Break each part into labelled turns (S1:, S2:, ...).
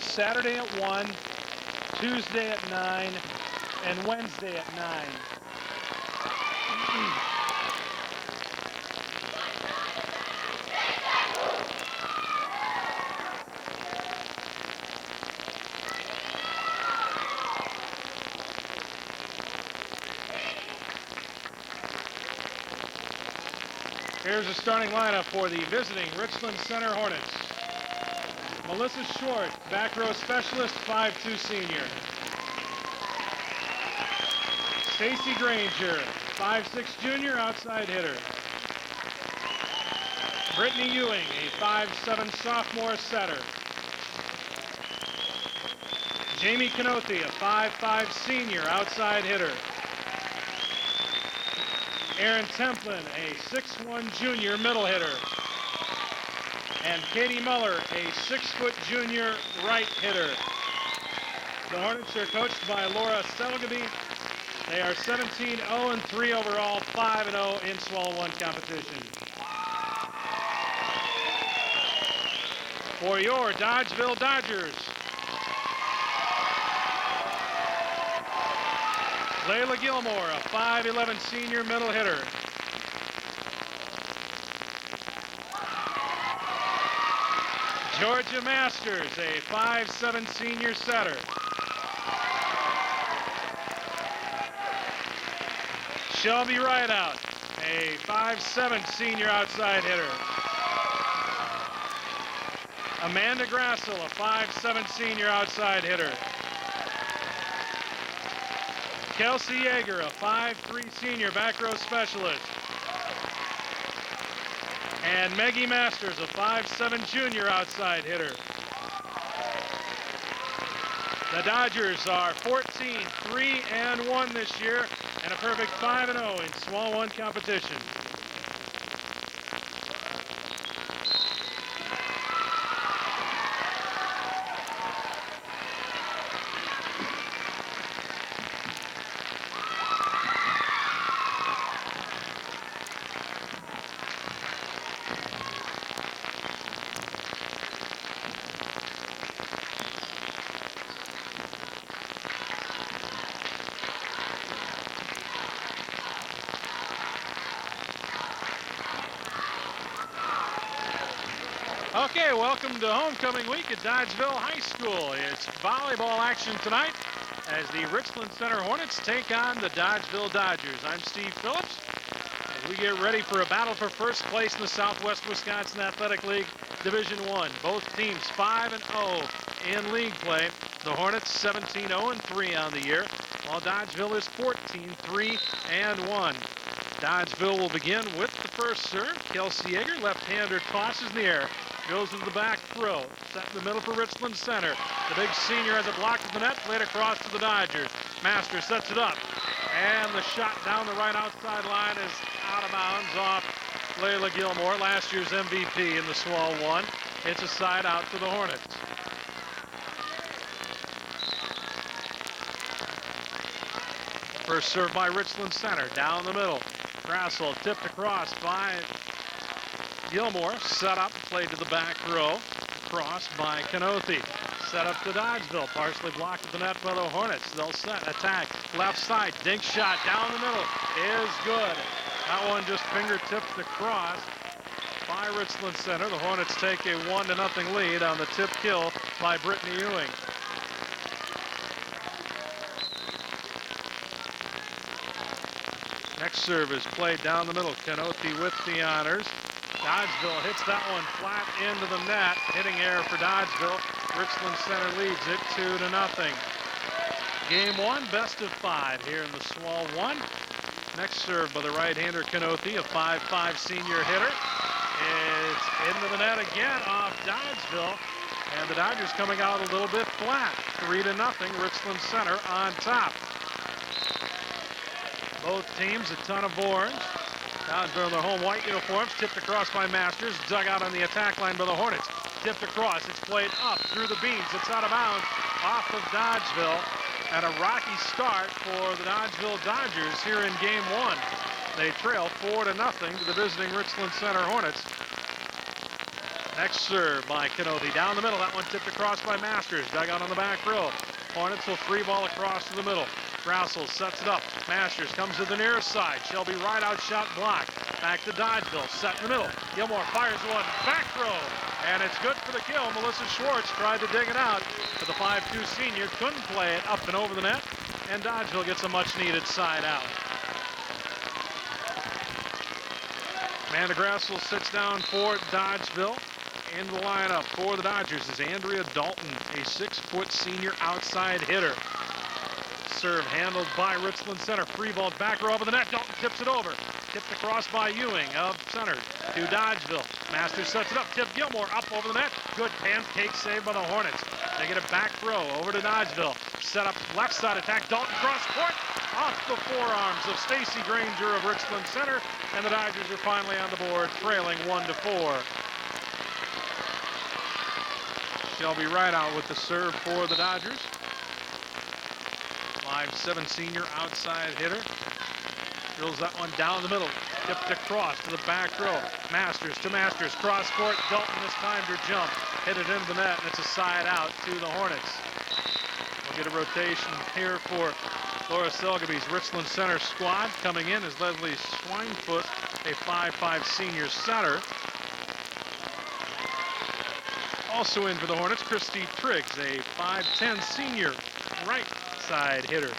S1: Saturday at 1, Tuesday at 9, and Wednesday at 9. Here's the starting lineup for the visiting Richland Center Hornets. Melissa Short, back row specialist, 5'2" senior. Stacy Granger, 5'6" junior, outside hitter. Brittany Ewing, a 5'7" sophomore setter. Jamie Canothi, a 5'5" senior, outside hitter. Erin Templin, a 6'1" junior, middle hitter. And Katie Muller, a 6' junior, right hitter. The Hornets are coached by Laura Selgaby. They are 17-0-3 overall, 5-0 in Swell 1 competition. For your Dodgeville Dodgers, Layla Gilmore, a 5'11" senior, middle hitter. Georgia Masters, a 5'7" senior setter. Shelby Rideout, a 5'7" senior outside hitter. Amanda Grassel, a 5'7" senior outside hitter. Kelsey Yeager, a 5'3" senior back row specialist. And Maggie Masters, a 5'7" junior outside hitter. The Dodgers are 14-3-1 this year and a perfect 5-0 in Small 1 competition. Okay, welcome to homecoming week at Dodgeville High School. It's volleyball action tonight as the Richland Center Hornets take on the Dodgeville Dodgers. I'm Steve Phillips as we get ready for a battle for first place in the Southwest Wisconsin Athletic League Division I. Both teams 5-0 in league play. The Hornets 17-0-3 on the year, while Dodgeville is 14-3-1. Dodgeville will begin with the first serve. Kelsey Yeager, left-hander, tosses in the air. Goes into the back throw. Set in the middle for Richland Center. The big senior has it blocked at the net, played across to the Dodgers. Masters sets it up. And the shot down the right outside line is out of bounds off Layla Gilmore, last year's MVP in the Swell 1. It's a side out to the Hornets. First serve by Richland Center, down the middle. Grassel tipped across by Gilmore, set up, played to the back row. Cross by Canothi. Set up to Dodgeville, partially blocked at the net by the Hornets. They'll set, attack, left side, dink shot down the middle is good. That one just fingertipped the cross by Richland Center. The Hornets take a 1-0 lead on the tip kill by Brittany Ewing. Next serve is played down the middle. Canothi with the honors. Dodgeville hits that one flat into the net. Hitting error for Dodgeville. Richland Center leads it 2-0. Game 1, best of 5 here in the Swell 1. Next serve by the right-hander Canothi, a 5'5" senior hitter. It's into the net again off Dodgeville. And the Dodgers coming out a little bit flat. 3-0, Richland Center on top. Both teams a ton of orange. Dodgeville in their home white uniforms, tipped across by Masters, dug out on the attack line by the Hornets. Tipped across, it's played up through the beams, it's out of bounds off of Dodgeville. And a rocky start for the Dodgeville Dodgers here in game 1. They trail 4-0 to the visiting Richland Center Hornets. Next serve by Canopy. Down the middle. That one tipped across by Masters. Dug out on the back row. Hornets will free ball across to the middle. Brassel sets it up. Masters comes to the nearest side. Shelby right out shot blocked. Back to Dodgeville. Set in the middle. Gilmore fires one. Back throw. And it's good for the kill. Melissa Schwartz tried to dig it out, but the 5'2" senior couldn't play it up and over the net. And Dodgeville gets a much needed side out. Amanda Grassel sits down for Dodgeville. In the lineup for the Dodgers is Andrea Dalton, a 6-foot senior outside hitter. Serve handled by Richland center. Free ball back row of the net. Dalton tips it over. Tipped across by Ewing of center to Dodgeville. Masters sets it up. Tip Gilmore up over the net. Good pancake save by the Hornets. They get a back throw over to Dodgeville. Set up left side attack. Dalton cross court. Off the forearms of Stacy Granger of Richland center. And the Dodgers are finally on the board, trailing 1-4. Shelby right out with the serve for the Dodgers. 5'7" senior outside hitter. Drills that one down the middle. Tipped across to the back row. Masters to Masters. Cross court. Dalton this time to jump. Hit it into the net, and it's a side out to the Hornets. We'll get a rotation here for Laura Selgaby's Richland center squad. Coming in is Leslie Schweinfoot, a 5'5" senior center. Also in for the Hornets, Christy Triggs, a 5'10" senior right side hitter.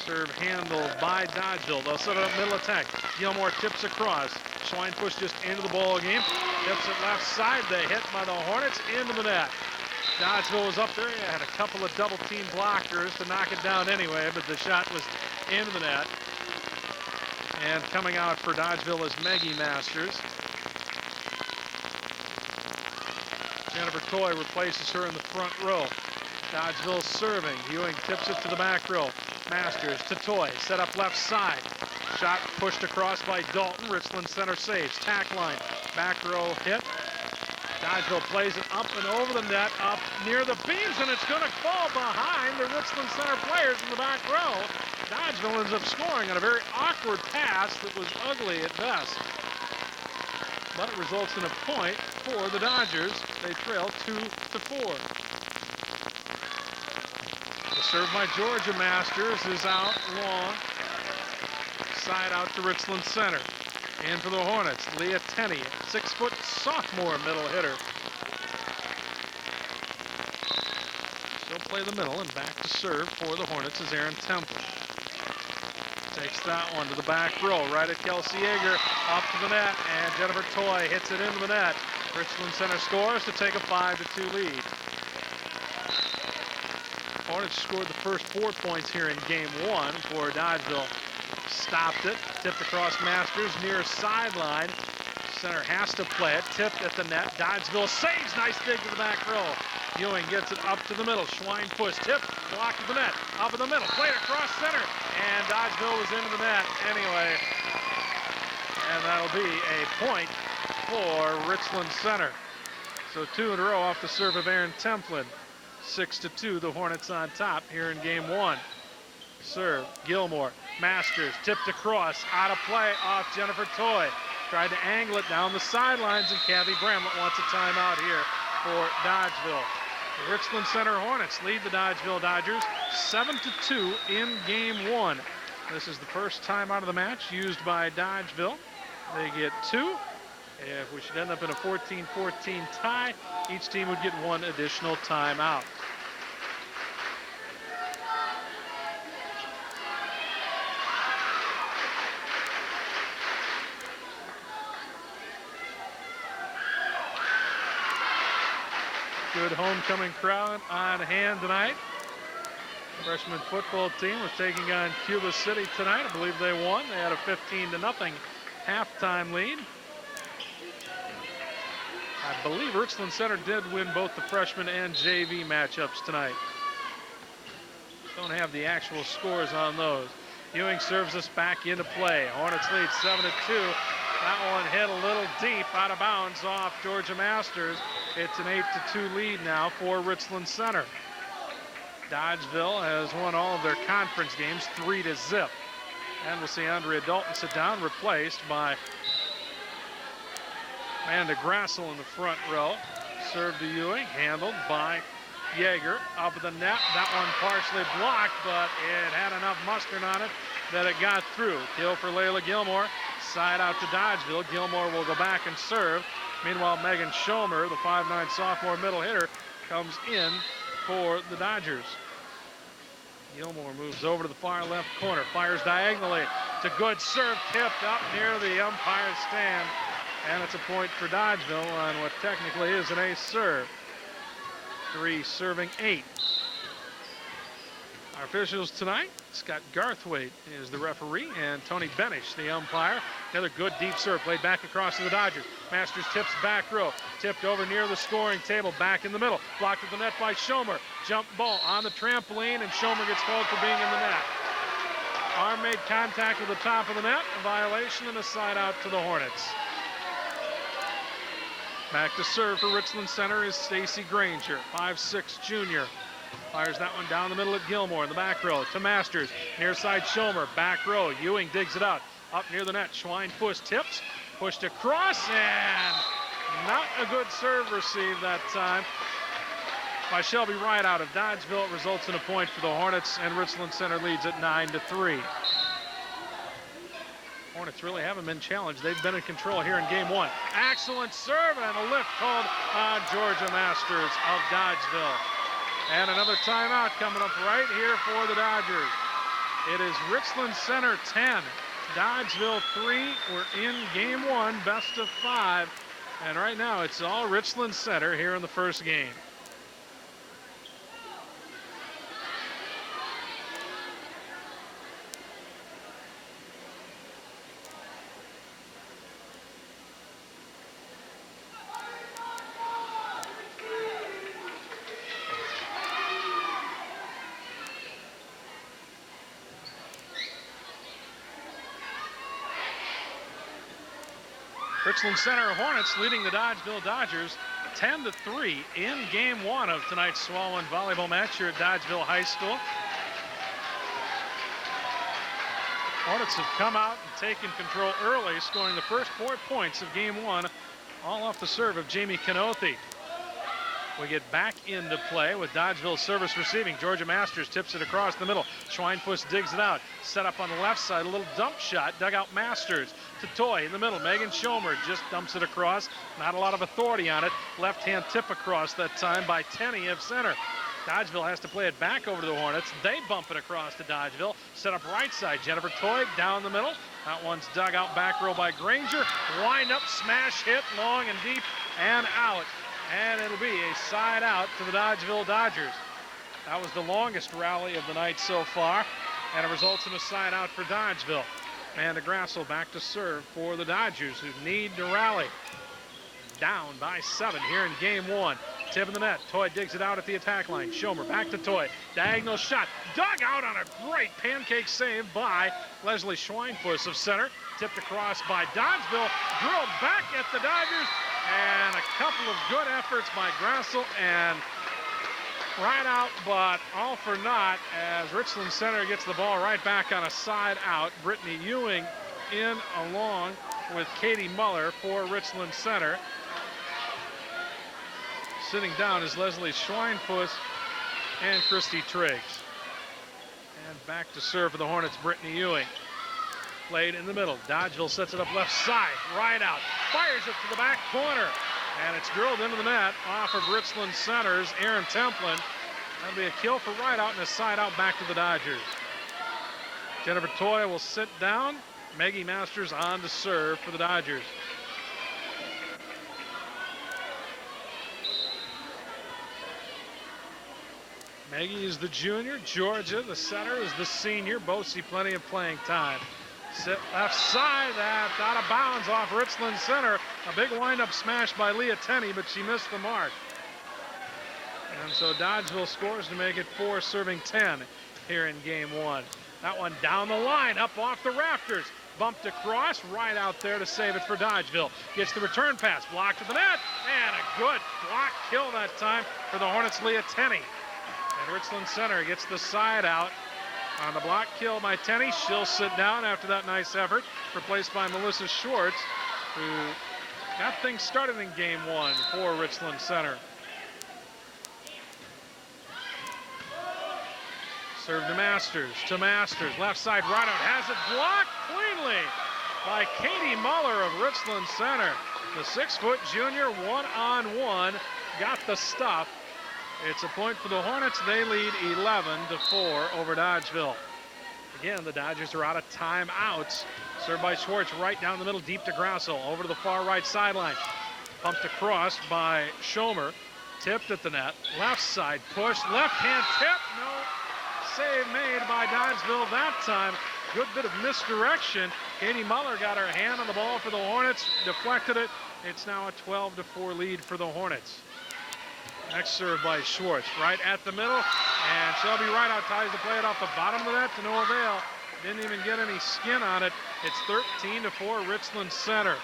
S1: Serve handled by Dodgeville. They'll set it up middle attack. Gilmore tips across. Schweinfuss just into the ball game. Tips it left side. The hit by the Hornets into the net. Dodgeville was up there. He had a couple of double team blockers to knock it down anyway, but the shot was into the net. And coming out for Dodgeville is Maggie Masters. Jennifer Toy replaces her in the front row. Dodgeville serving. Ewing tips it to the back row. Masters to Toy. Set up left side. Shot pushed across by Dalton. Richland center saves. Tack line. Back row hit. Dodgeville plays it up and over the net, up near the beams, and it's going to fall behind the Richland center players in the back row. Dodgeville ends up scoring on a very awkward pass that was ugly at best. But it results in a point for the Dodgers. They trail 2-4. The serve by Georgia Masters is out long. Side out to Richland center. And for the Hornets, Leah Tenney, 6-foot sophomore middle hitter. She'll play the middle, and back to serve for the Hornets is Erin Temple. Takes that one to the back row, right at Kelsey Yeager, up to the net, and Jennifer Toy hits it into the net. Richland center scores to take a 5-2 lead. Hornets scored the first 4 points here in game 1 for Dodgeville. Stopped it, tipped across Masters near sideline. Center has to play it, tipped at the net. Dodgeville saves, nice dig to the back row. Ewing gets it up to the middle. Schweinfuss tipped, blocked at the net, up in the middle, played across center, and Dodgeville was into the net anyway. And that'll be a point for Richland center. So 2 in a row off the serve of Erin Templin. 6-2, the Hornets on top here in game 1. Serve, Gilmore, Masters, tipped across, out of play off Jennifer Toy. Tried to angle it down the sidelines, and Kathy Bramlett wants a timeout here for Dodgeville. The Richland Center Hornets lead the Dodgeville Dodgers 7-2 in game 1. This is the first timeout of the match used by Dodgeville. They get 2. If we should end up in a 14-14 tie, each team would get 1 additional timeout. Good homecoming crowd on hand tonight. The freshman football team was taking on Cuba City tonight. I believe they won. They had a 15-0 halftime lead. I believe Richland Center did win both the freshman and JV matchups tonight. Don't have the actual scores on those. Ewing serves us back into play. Hornets lead 7-2. That one hit a little deep out of bounds off Georgia Masters. It's an 8-2 lead now for Richland Center. Dodgeville has won all of their conference games 3-0. And we'll see Andrea Dalton sit down, replaced by Amanda Grassel in the front row. Serve to Ewing, handled by Yeager. Up at the net, that one partially blocked, but it had enough mustard on it that it got through. Kill for Layla Gilmore. Side out to Dodgeville. Gilmore will go back and serve. Meanwhile, Megan Schomer, the 5'9" sophomore middle hitter, comes in for the Dodgers. Gilmore moves over to the far left corner, fires diagonally. It's a good serve, tipped up near the umpire's stand. And it's a point for Dodgeville on what technically is an ace serve. 3 serving 8. Our officials tonight, Scott Garthwaite is the referee, and Tony Benish, the umpire. Another good deep serve played back across to the Dodgers. Masters tips back row, tipped over near the scoring table, back in the middle. Blocked at the net by Schomer. Jump ball on the trampoline, and Schomer gets called for being in the net. Arm made contact with the top of the net, a violation, and a side out to the Hornets. Back to serve for Richland Center is Stacy Granger, 5'6" junior. Fires that one down the middle at Gilmore in the back row to Masters. Near side Schomer, back row. Ewing digs it out. Up near the net, Schweinfuss tips, pushed across, and not a good serve received that time by Shelby Rideout of Dodgeville. It results in a point for the Hornets, and Richland Center leads at 9-3. Hornets really haven't been challenged. They've been in control here in game 1. Excellent serve and a lift called on Georgia Masters of Dodgeville. And another timeout coming up right here for the Dodgers. It is Richland Center 10, Dodgeville 3. We're in game 1, best of 5. And right now it's all Richland Center here in the first game. Richland Center Hornets leading the Dodgeville Dodgers 10-3 in game 1 of tonight's Swallow volleyball match here at Dodgeville High School. Hornets have come out and taken control early, scoring the first 4 points of game 1, all off the serve of Jamie Canothy. We get back into play with Dodgeville service receiving. Georgia Masters tips it across the middle. Schweinfuss digs it out. Set up on the left side. A little dump shot. Dugout Masters to Toy in the middle. Megan Schomer just dumps it across. Not a lot of authority on it. Left hand tip across that time by Tenney of center. Dodgeville has to play it back over to the Hornets. They bump it across to Dodgeville. Set up right side. Jennifer Toy down the middle. That one's dug out back row by Granger. Wind up, smash hit, long and deep and out. And it'll be a side out to the Dodgeville Dodgers. That was the longest rally of the night so far, and it results in a side out for Dodgeville. And Grassel back to serve for the Dodgers, who need to rally. Down by 7 here in game 1. Tip in the net. Toy digs it out at the attack line. Schomer back to Toy. Diagonal shot. Dug out on a great pancake save by Leslie Schweinfuss of center. Tipped across by Dodgeville. Drilled back at the Dodgers. And a couple of good efforts by Grassel and Rideout, but all for naught as Richland Center gets the ball right back on a side out. Brittany Ewing in along with Katie Muller for Richland Center. Sitting down is Leslie Schweinfuss and Christy Triggs. And back to serve for the Hornets, Brittany Ewing. Played in the middle. Dodgeville sets it up left side. Rideout fires it to the back corner. And it's drilled into the net off of Richland Center's Aaron Templin. That'll be a kill for Rideout and a side out back to the Dodgers. Jennifer Toy will sit down. Maggie Masters on to serve for the Dodgers. Maggie is the junior. Georgia, the center, is the senior. Both see plenty of playing time. Sit left side, that out of bounds off Richland Center. A big windup smash by Leah Tenney, but she missed the mark. And so Dodgeville scores to make it 4 serving 10 here in game 1. That one down the line, up off the rafters. Bumped across, right out there to save it for Dodgeville. Gets the return pass, blocked to the net, and a good block kill that time for the Hornets' Leah Tenney. And Richland Center gets the side out on the block kill by Tenney. She'll sit down after that nice effort, replaced by Melissa Schwartz, who got things started in game one for Richland Center. Serve to Masters, left side right out, has it blocked cleanly by Katie Muller of Richland Center. The 6-foot junior, one-on-one, got the stuff. It's a point for the Hornets. They lead 11-4 over Dodgeville. Again, the Dodgers are out of timeouts. Served by Schwartz right down the middle, deep to Grassel, over to the far right sideline. Pumped across by Schomer, tipped at the net, left side push, left hand tip, no save made by Dodgeville that time. Good bit of misdirection. Katie Muller got her hand on the ball for the Hornets, deflected it. It's now a 12-4 lead for the Hornets. Next serve by Schwartz, right at the middle, and Shelby Rideout tries to play it off the bottom of the net to no avail. Didn't even get any skin on it. It's 13-4 Richland Center.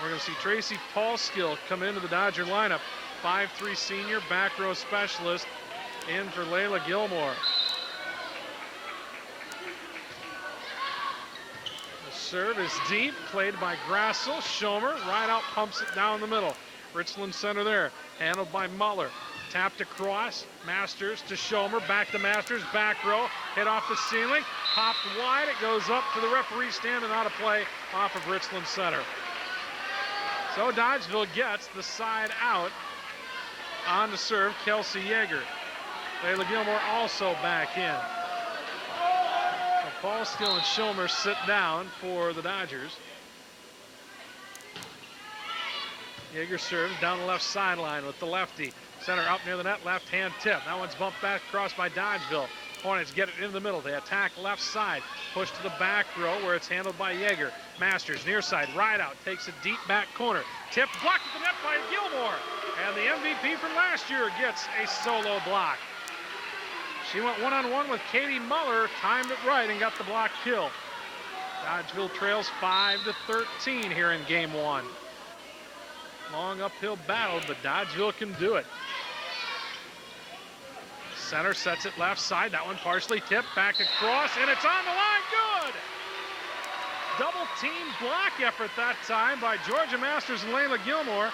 S1: We're going to see Tracy Paulskill come into the Dodger lineup. 5'3" senior, back row specialist, in for Layla Gilmore. The serve is deep, played by Grassel. Schomer, Rideout pumps it down the middle. Richland Center there, handled by Muller. Tapped across, Masters to Schomer, back to Masters, back row, hit off the ceiling, popped wide, it goes up to the referee stand and out of play off of Richland Center. So Dodgeville gets the side out. On the serve, Kelsey Yeager. Layla Gilmore also back in. So Paulskill and Schomer sit down for the Dodgers. Yeager serves down the left sideline with the lefty. Center up near the net, left hand tip. That one's bumped back across by Dodgeville. Hornets get it into the middle. They attack left side. Push to the back row where it's handled by Yeager. Masters near side, Rideout takes a deep back corner. Tip blocked at the net by Gilmore. And the MVP from last year gets a solo block. She went one-on-one with Katie Muller, timed it right and got the block kill. Dodgeville trails 5-13 here in game one. Long uphill battle, but Dodgeville can do it. Center sets it left side. That one partially tipped, back across, and it's on the line. Good! Double team block effort that time by Georgia Masters and Layla Gilmore.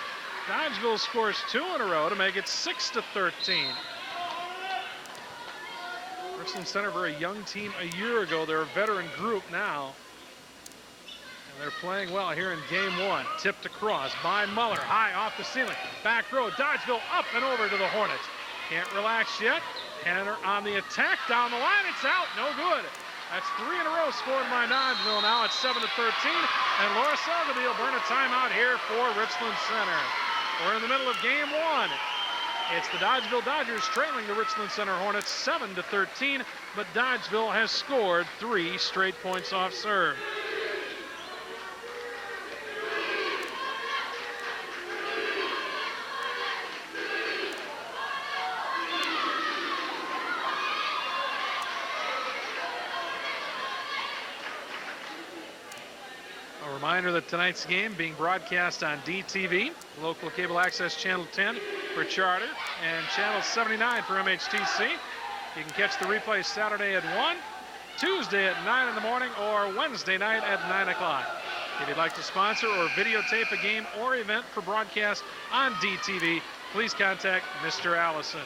S1: Dodgeville scores 2 in a row to make it 6-13. Richland Center, very young team a year ago. They're a veteran group now. They're playing well here in game one. Tipped across by Muller, high off the ceiling. Back row, Dodgeville up and over to the Hornets. Can't relax yet. Henner on the attack down the line. It's out, no good. That's 3 in a row scored by Dodgeville. Now it's 7-13. And Laura Selgerby will burn a timeout here for Richland Center. We're in the middle of game one. It's the Dodgeville Dodgers trailing the Richland Center Hornets 7-13, but Dodgeville has scored 3 straight points off serve. Reminder that tonight's game being broadcast on DTV, local cable access channel 10 for Charter, and channel 79 for MHTC. You can catch the replay Saturday at 1, Tuesday at 9 in the morning, or Wednesday night at 9 o'clock. If you'd like to sponsor or videotape a game or event for broadcast on DTV, please contact Mr. Allison.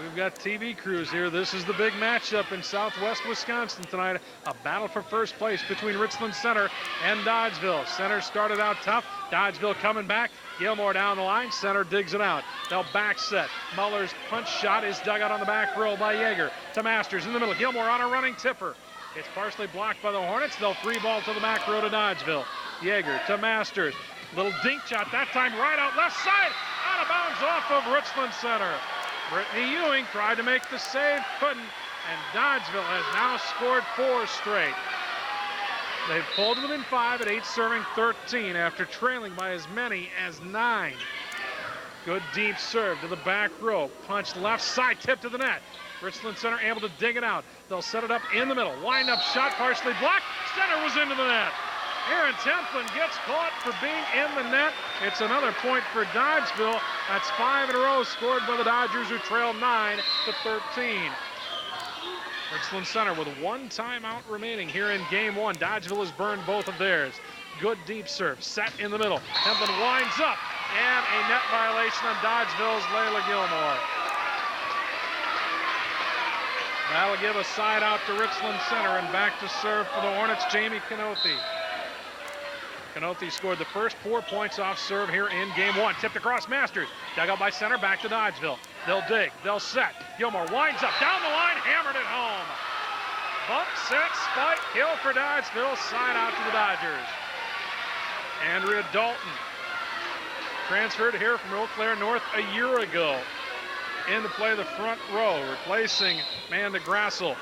S1: We've got TV crews here. This is the big matchup in Southwest Wisconsin tonight. A battle for first place between Richland Center and Dodgeville. Center started out tough. Dodgeville coming back. Gilmore down the line. Center digs it out. They'll back set. Muller's punch shot is dug out on the back row by Yeager. To Masters in the middle. Gilmore on a running tipper. It's partially blocked by the Hornets. They'll free ball to the back row to Dodgeville. Yeager to Masters. Little dink shot that time right out left side. Out of bounds off of Richland Center. Brittany Ewing tried to make the save, couldn't, and Dodgeville has now scored 4 straight. They've pulled within 5 at 8 serving 13 after trailing by as many as 9. Good deep serve to the back row. Punch left side, tip to the net. Richland Center able to dig it out. They'll set it up in the middle. Wind up shot partially blocked. Center was into the net. Aaron Templin gets caught for being in the net. It's another point for Dodgeville. That's 5 in a row scored by the Dodgers, who trail 9-13. Richland Center with one timeout remaining here in game one. Dodgeville has burned both of theirs. Good deep serve, set in the middle. Templin winds up, and a net violation on Dodgeville's Layla Gilmore. That'll give a side out to Richland Center, and back to serve for the Hornets, Jamie Canothi. Canothi scored the first 4 points off serve here in game one. Tipped across Masters. Dug out by center, back to Dodgeville. They'll dig, they'll set. Gilmore winds up, down the line, hammered it home. Bump, set, spike, kill for Dodgeville. Side out to the Dodgers. Andrea Dalton transferred here from Eau Claire North a year ago. In to play the front row, replacing Amanda Grassel.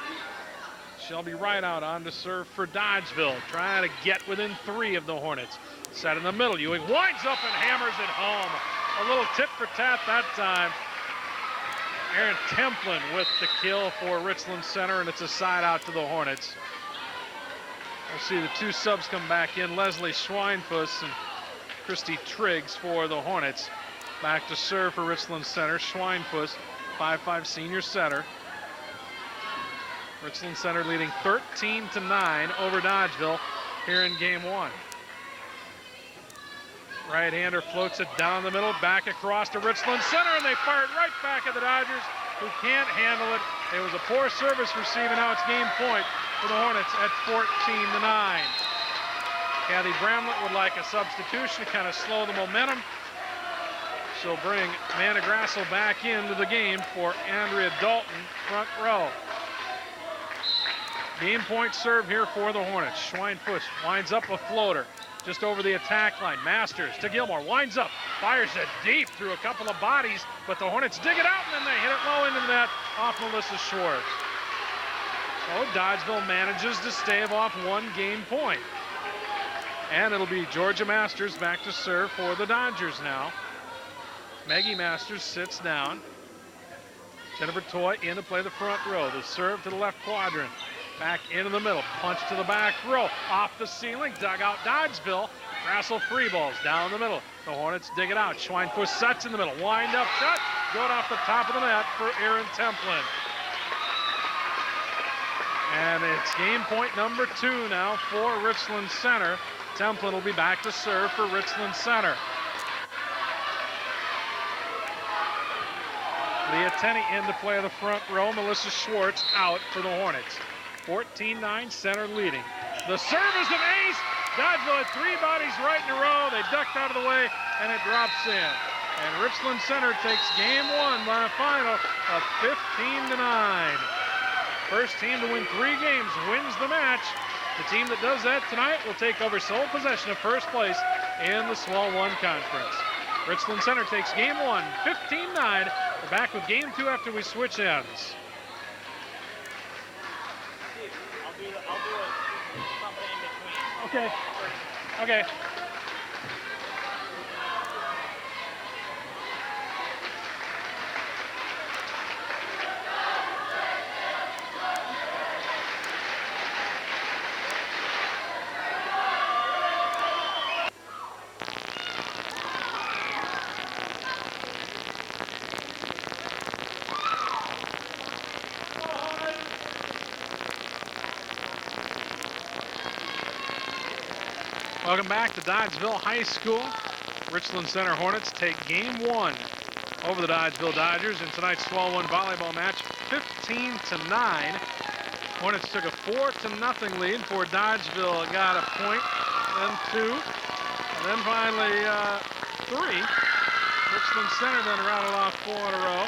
S1: Shelby Rideout on to serve for Dodgeville, trying to get within 3 of the Hornets. Set in the middle, Ewing winds up and hammers it home. A little tit for tat that time. Aaron Templin with the kill for Richland Center, and it's a side out to the Hornets. We'll see the 2 subs come back in, Leslie Schweinfuss and Christy Triggs for the Hornets. Back to serve for Richland Center, Schweinfuss, 5'5" senior setter. Richland Center leading 13-9 over Dodgeville here in game one. Right-hander floats it down the middle, back across to Richland Center, and they fire it right back at the Dodgers, who can't handle it. It was a poor service receive, and now it's game point for the Hornets at 14-9. Kathy Bramlett would like a substitution to kind of slow the momentum. She'll bring Amanda Grassel back into the game for Andrea Dalton, front row. Game point serve here for the Hornets. Schweinfuss winds up a floater just over the attack line. Masters to Gilmore, winds up, fires it deep through a couple of bodies, but the Hornets dig it out, and then they hit it low into the net off Melissa Schwartz. So Dodgeville manages to stave off 1 game point. And it'll be Georgia Masters back to serve for the Dodgers now. Maggie Masters sits down. Jennifer Toy in to play the front row. The serve to the left quadrant. Back into the middle. Punch to the back row. Off the ceiling. Dug out Dodgeville. Grassel free balls down the middle. The Hornets dig it out. Schweinfuss sets in the middle. Wind up shot. Good off the top of the net for Erin Templin. And it's game point number 2 now for Richland Center. Templin will be back to serve for Richland Center. Leah Tenney in to play the front row. Melissa Schwartz out for the Hornets. 14-9, Center leading. The serve is an ace. Dodgeville had 3 bodies right in a row. They ducked out of the way, and it drops in. And Richland Center takes game 1 by a final of 15-9. First team to win 3 games wins the match. The team that does that tonight will take over sole possession of first place in the Swell 1 Conference. Richland Center takes game 1, 15-9. We're back with game 2 after we switch ends.
S2: I'll do something in between.
S1: Okay. Okay. Welcome back to Dodgeville High School. Richland Center Hornets take game 1 over the Dodgeville Dodgers in tonight's Swell 1 volleyball match, 15-9. Hornets took a 4-0 lead before Dodgeville got a point, then 2, and then finally 3. Richland Center then rattled off 4 in a row.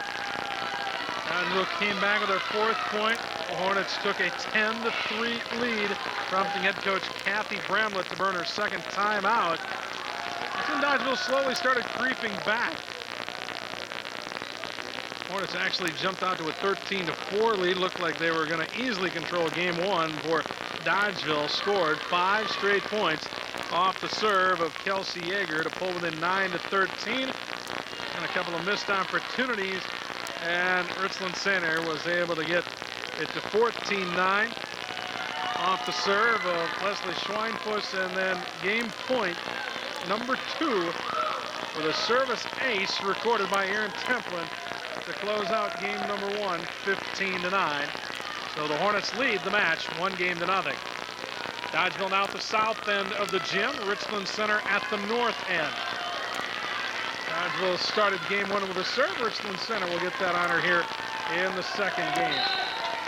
S1: Dodgeville came back with their 4th point. The Hornets took a 10-3 lead, prompting head coach Kathy Bramlett to burn her 2nd time out. Then Dodgeville slowly started creeping back. Hornets actually jumped out to a 13-4 lead. Looked like they were going to easily control game 1 before Dodgeville scored 5 straight points off the serve of Kelsey Yeager to pull within 9-13. And a couple of missed opportunities, and Richland Center was able to get it to 14-9 off the serve of Leslie Schweinfuss, and then game point number 2 with a service ace recorded by Erin Templin to close out game number 1, 15-9. So the Hornets lead the match 1-0. Dodgeville now at the south end of the gym. Richland Center at the north end. Dodgeville started game 1 with a serve. Richland Center will get that honor here in the second game.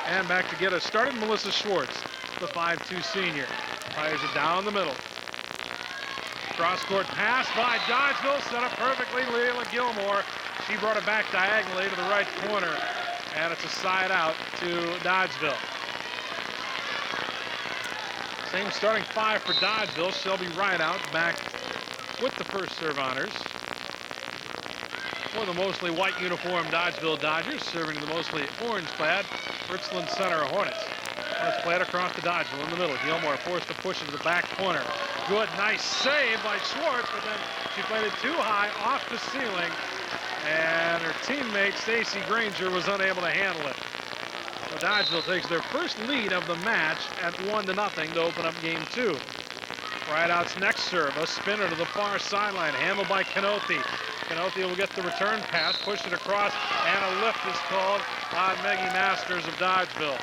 S1: And back to get us started, Melissa Schwartz, the 5'2" senior. Fires it down the middle. Cross-court pass by Dodgeville, set up perfectly. Layla Gilmore, she brought it back diagonally to the right corner. And it's a side out to Dodgeville. Same starting 5 for Dodgeville. Shelby Rideout back with the first serve honors. For the mostly white uniform Dodgeville Dodgers, serving the mostly orange-clad Richland Center Hornets. Let's play it across to Dodgeville in the middle. Gilmore forced to push it to the back corner. Good, nice save by Schwartz, but then she played it too high off the ceiling, and her teammate Stacy Granger was unable to handle it. So Dodgeville takes their first lead of the match at 1-0 to open up game 2. Rideout's next serve, a spinner to the far sideline, handled by Canothi. Canothi will get the return pass, push it across, and a lift is called on Maggie Masters of Dodgeville.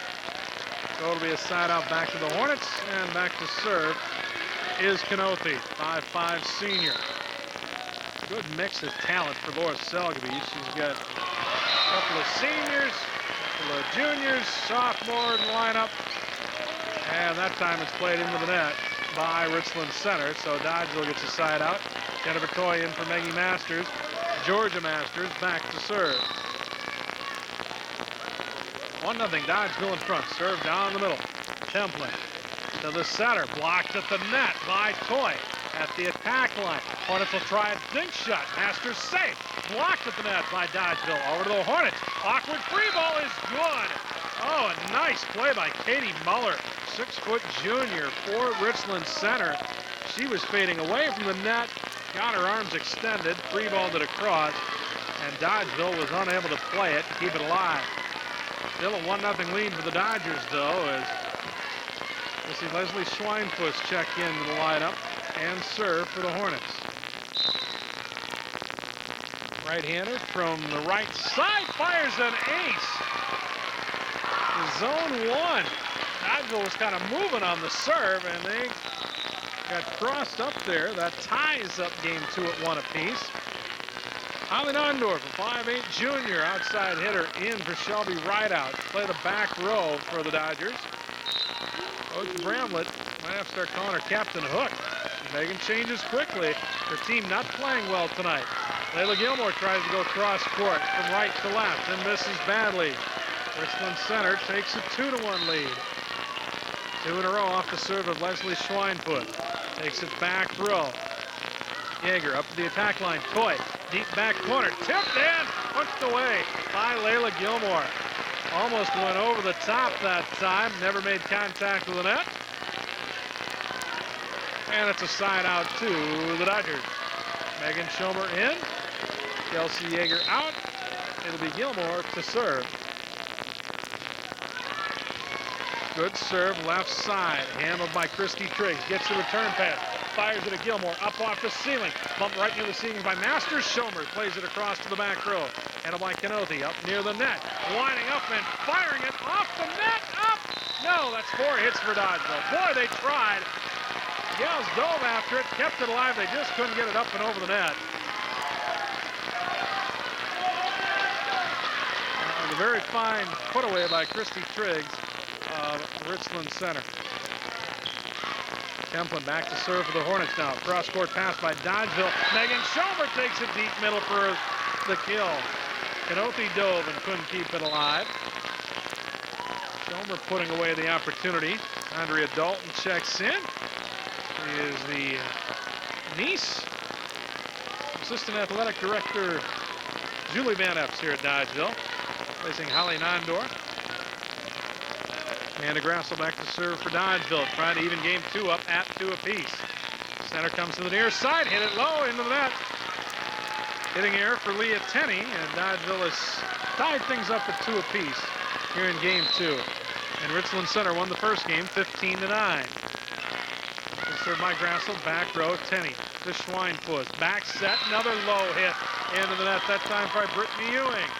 S1: So it'll be a side out back to the Hornets, and back to serve is Canothi, 5'5" senior. Good mix of talent for Laura Selgeby. She's got a couple of seniors, a couple of juniors, sophomore in the lineup, and that time it's played into the net by Richland Center. So Dodgeville gets a side out. Jennifer Toy in for Maggie Masters. Georgia Masters back to serve. 1-0 Dodgeville in front. Serve down the middle. Templin to the center. Blocked at the net by Toy. At the attack line. Hornets will try a dink shot. Masters safe. Blocked at the net by Dodgeville. Over to the Hornets. Awkward free ball is good. Oh, a nice play by Katie Muller. 6-foot junior for Richland Center. She was fading away from the net. Got her arms extended. Free balled it across. And Dodgeville was unable to play it to keep it alive. Still a 1-0 lead for the Dodgers, though, as we'll see Leslie Schweinfuss check into the lineup and serve for the Hornets. Right-hander from the right side fires an ace. Zone 1. Dodgeville was kind of moving on the serve, and they got crossed up there. That ties up game 2 at 1 apiece. Holly Nondorf, a 5'8" junior, outside hitter in for Shelby Rideout. Play the back row for the Dodgers. Coach Bramlett might have to start calling her Captain Hook. She's making changes quickly. Her team not playing well tonight. Layla Gilmore tries to go cross court from right to left and misses badly. Richland Center takes a 2-1 lead. 2 in a row off the serve of Leslie Schweinfuss. Takes it back row. Yeager up to the attack line. Toy, deep back corner. Tipped in, punched away by Layla Gilmore. Almost went over the top that time. Never made contact with the net. And it's a side out to the Dodgers. Megan Schomer in. Kelsey Yeager out. It'll be Gilmore to serve. Good serve, left side, handled by Christy Triggs. Gets the return pass, fires it at Gilmore, up off the ceiling. Bump right near the ceiling by Masters. Schomer plays it across to the back row. Handled by Canothi, up near the net. Lining up and firing it off the net, up! No, that's 4 hits for Dodgeville. Boy, they tried. Gals dove after it, kept it alive. They just couldn't get it up and over the net. A very fine put away by Christy Triggs of Richland Center. Templin back to serve for the Hornets now. Cross-court pass by Dodgeville. Megan Schomer takes it deep middle for the kill. Canothi dove and couldn't keep it alive. Schomer putting away the opportunity. Andrea Dalton checks in. She is the niece, Assistant Athletic Director Julie Van Epps here at Dodgeville, facing Holly Nondorf. Amanda Grassel back to serve for Dodgeville, trying to even game 2 up at 2 apiece. Center comes to the near side, hit it low into the net. Hitting error for Leah Tenney, and Dodgeville has tied things up at 2 apiece here in game 2. And Richland Center won the first game 15-9. Served by Grassel, back row, Tenney to Schweinfuss. Back set, another low hit into the net, that time by Brittany Ewing.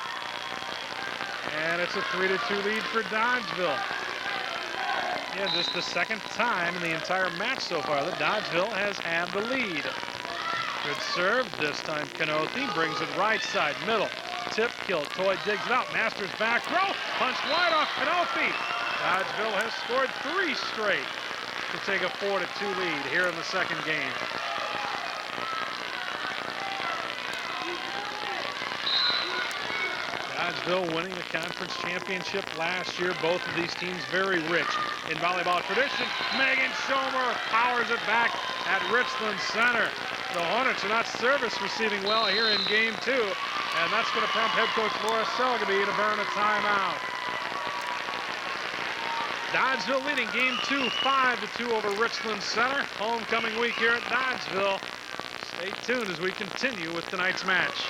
S1: And it's a 3-2 lead for Dodgeville. Yeah, just the second time in the entire match so far that Dodgeville has had the lead. Good serve. This time Canothe brings it right side, middle. Tip kill. Toy digs it out. Masters back row. Punched wide off Canothe. Dodgeville has scored 3 straight to take a 4-2 lead here in the second game. Dodgeville winning the conference championship last year. Both of these teams very rich in volleyball tradition. Megan Schomer powers it back at Richland Center. The Hornets are not service receiving well here in game 2, and that's going to prompt head coach Laura Selgaby to burn a timeout. Dodgeville leading game 2, 5-2 over Richland Center. Homecoming week here at Dodgeville. Stay tuned as we continue with tonight's match.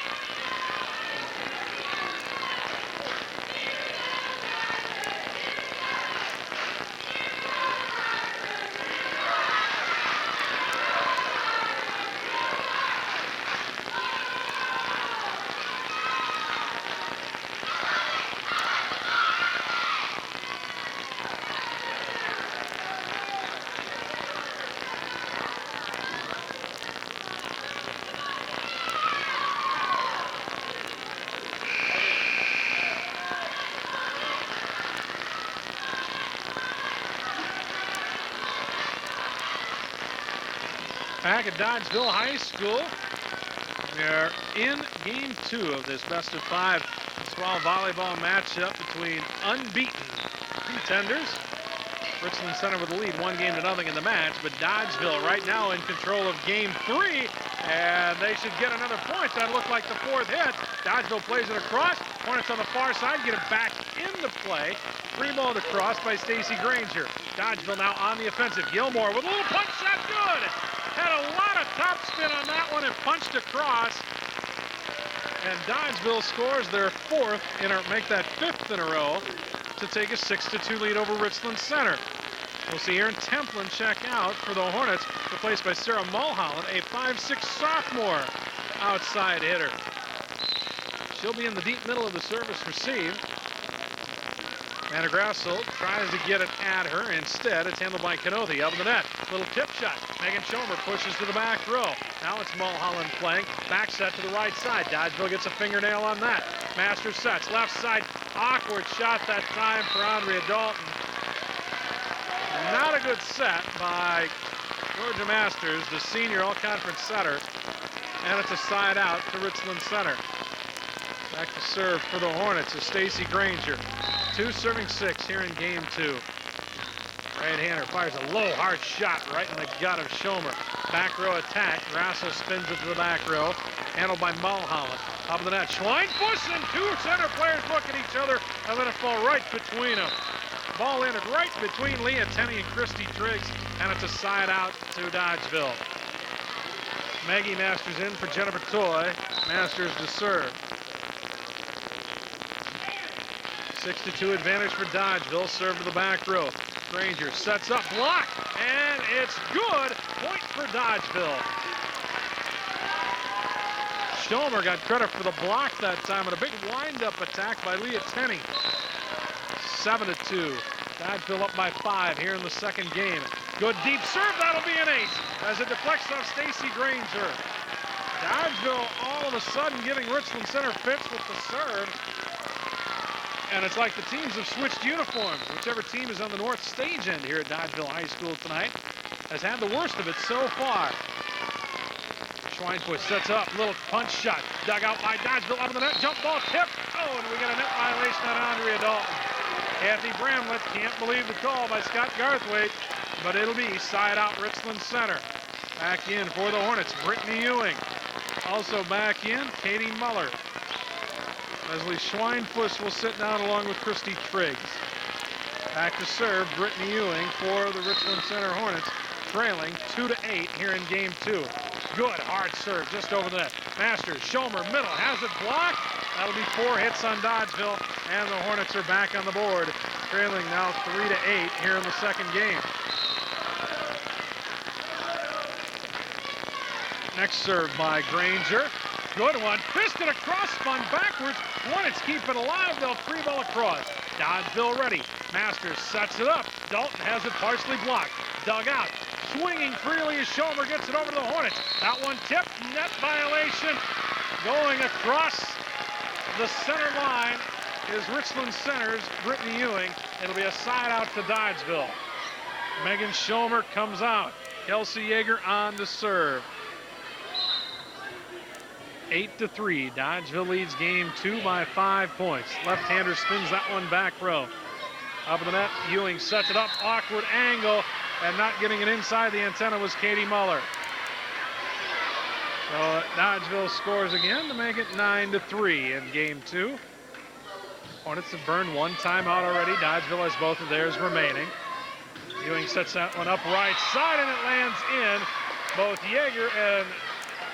S1: Back at Dodgeville High School, we are in game 2 of this best of 5 small volleyball matchup between unbeaten contenders. Richland Center with the lead, 1-0 in the match, but Dodgeville right now in control of game 3, and they should get another point. That looked like the 4th hit. Dodgeville plays it across. Hornets on the far side get it back into play. Free-balled across by Stacy Granger. Dodgeville now on the offensive. Gilmore with a little punch shot, good! Had a lot of topspin on that one and punched across. And Dodgeville scores their 4th, make that 5th in a row to take a 6-2 lead over Richland Center. We'll see Erin Templin check out for the Hornets, replaced by Sarah Mulholland, a 5'6" sophomore outside hitter. She'll be in the deep middle of the service receive. Anna Grassel tries to get it at her. Instead, it's handled by Canothe up in the net. Little tip shot. Megan Schomer pushes to the back row. Now it's Mulholland playing. Back set to the right side. Dodgeville gets a fingernail on that. Masters sets. Left side. Awkward shot that time for Andrea Dalton. Not a good set by Georgia Masters, the senior all-conference setter. And it's a side out to Richland Center. Back to serve for the Hornets is Stacy Granger. 2 serving 6 here in game 2. Right-hander fires a low, hard shot right in the gut of Schomer. Back row attack. Grasso spins it to the back row. Handled by Mulholland. Up of the net. Schweinfuss and 2 center players look at each other and let it fall right between them. Ball landed right between Leah Tenney and Christy Triggs, and it's a side out to Dodgeville. Maggie Masters in for Jennifer Toy. Masters to serve. 6-2 advantage for Dodgeville. Serve to the back row. Granger sets up, block, and it's good. Point for Dodgeville. Schomer got credit for the block that time, and a big wind-up attack by Leah Tenney. 7-2. Dodgeville up by 5 here in the second game. Good deep serve, that'll be an ace as it deflects off Stacy Granger. Dodgeville all of a sudden giving Richland Center fits with the serve. And it's like the teams have switched uniforms. Whichever team is on the north stage end here at Dodgeville High School tonight has had the worst of it so far. Schweinfuss sets up, little punch shot, dug out by Dodgeville, up in the net, jump ball tip. Oh, and we got a net violation on Andrea Dalton. Kathy Bramlett can't believe the call by Scott Garthwaite, but it'll be side out Richland Center. Back in for the Hornets, Brittany Ewing. Also back in, Katie Muller. Leslie Schweinfuss will sit down along with Christy Triggs. Back to serve, Brittany Ewing for the Richland Center Hornets, trailing 2-8 here in game 2. Good hard serve just over the net. Masters, Schomer, middle, has it blocked. That'll be 4 hits on Dodgeville, and the Hornets are back on the board, trailing now 3-8 here in the second game. Next serve by Granger. Good one. Fisted across, spun backwards. Hornets keep it alive. They'll free ball across. Dodgeville ready. Masters sets it up. Dalton has it partially blocked. Dug out. Swinging freely as Schomer gets it over to the Hornets. That one tipped. Net violation. Going across the center line is Richland center's Brittany Ewing. It'll be a side out to Dodgeville. Megan Schomer comes out. Kelsey Yeager on to serve. 8-3. Dodgeville leads game 2 by 5 points. Left-hander spins that one back row. Up in the net, Ewing sets it up. Awkward angle, and not getting it inside the antenna was Katie Muller. So Dodgeville scores again to make it 9-3 in game 2. Hornets have burned one timeout already. Dodgeville has both of theirs remaining. Ewing sets that one up right side, and it lands in. Both Yeager and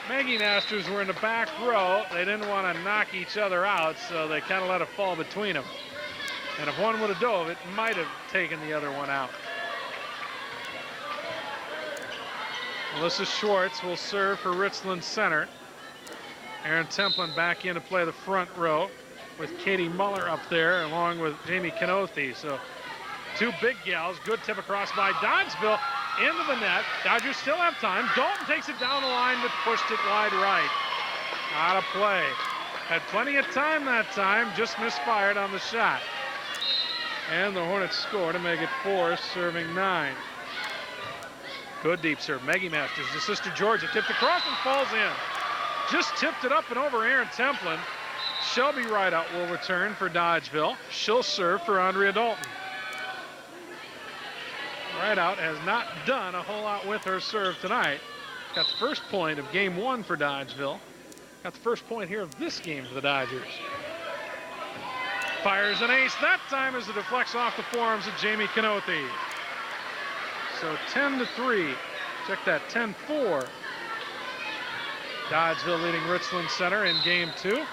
S1: Maggie Masters were in the back row. They didn't want to knock each other out, so they kind of let it fall between them. And if one would have dove, it might have taken the other one out. Melissa Schwartz will serve for Richland Center. Erin Templin back in to play the front row with Katie Muller up there along with Jamie Canothy. So two big gals. Good tip across by Dodgeville into the net. Dodgers still have time. Dalton takes it down the line but pushed it wide right. Out of play. Had plenty of time that time. Just misfired on the shot. And the Hornets score to make it 4, serving 9. Good deep serve. Maggie Masters, the sister Georgia, tipped across and falls in. Just tipped it up and over Erin Templin. Shelby Rideout will return for Dodgeville. She'll serve for Andrea Dalton. Rideout has not done a whole lot with her serve tonight. Got the first point of game 1 for Dodgeville. Got the first point here of this game for the Dodgers. Fires an ace that time as it deflects off the forearms of Jamie Canothy. So 10-3. Check that, 10-4. Dodgeville leading Richland Center in game 2.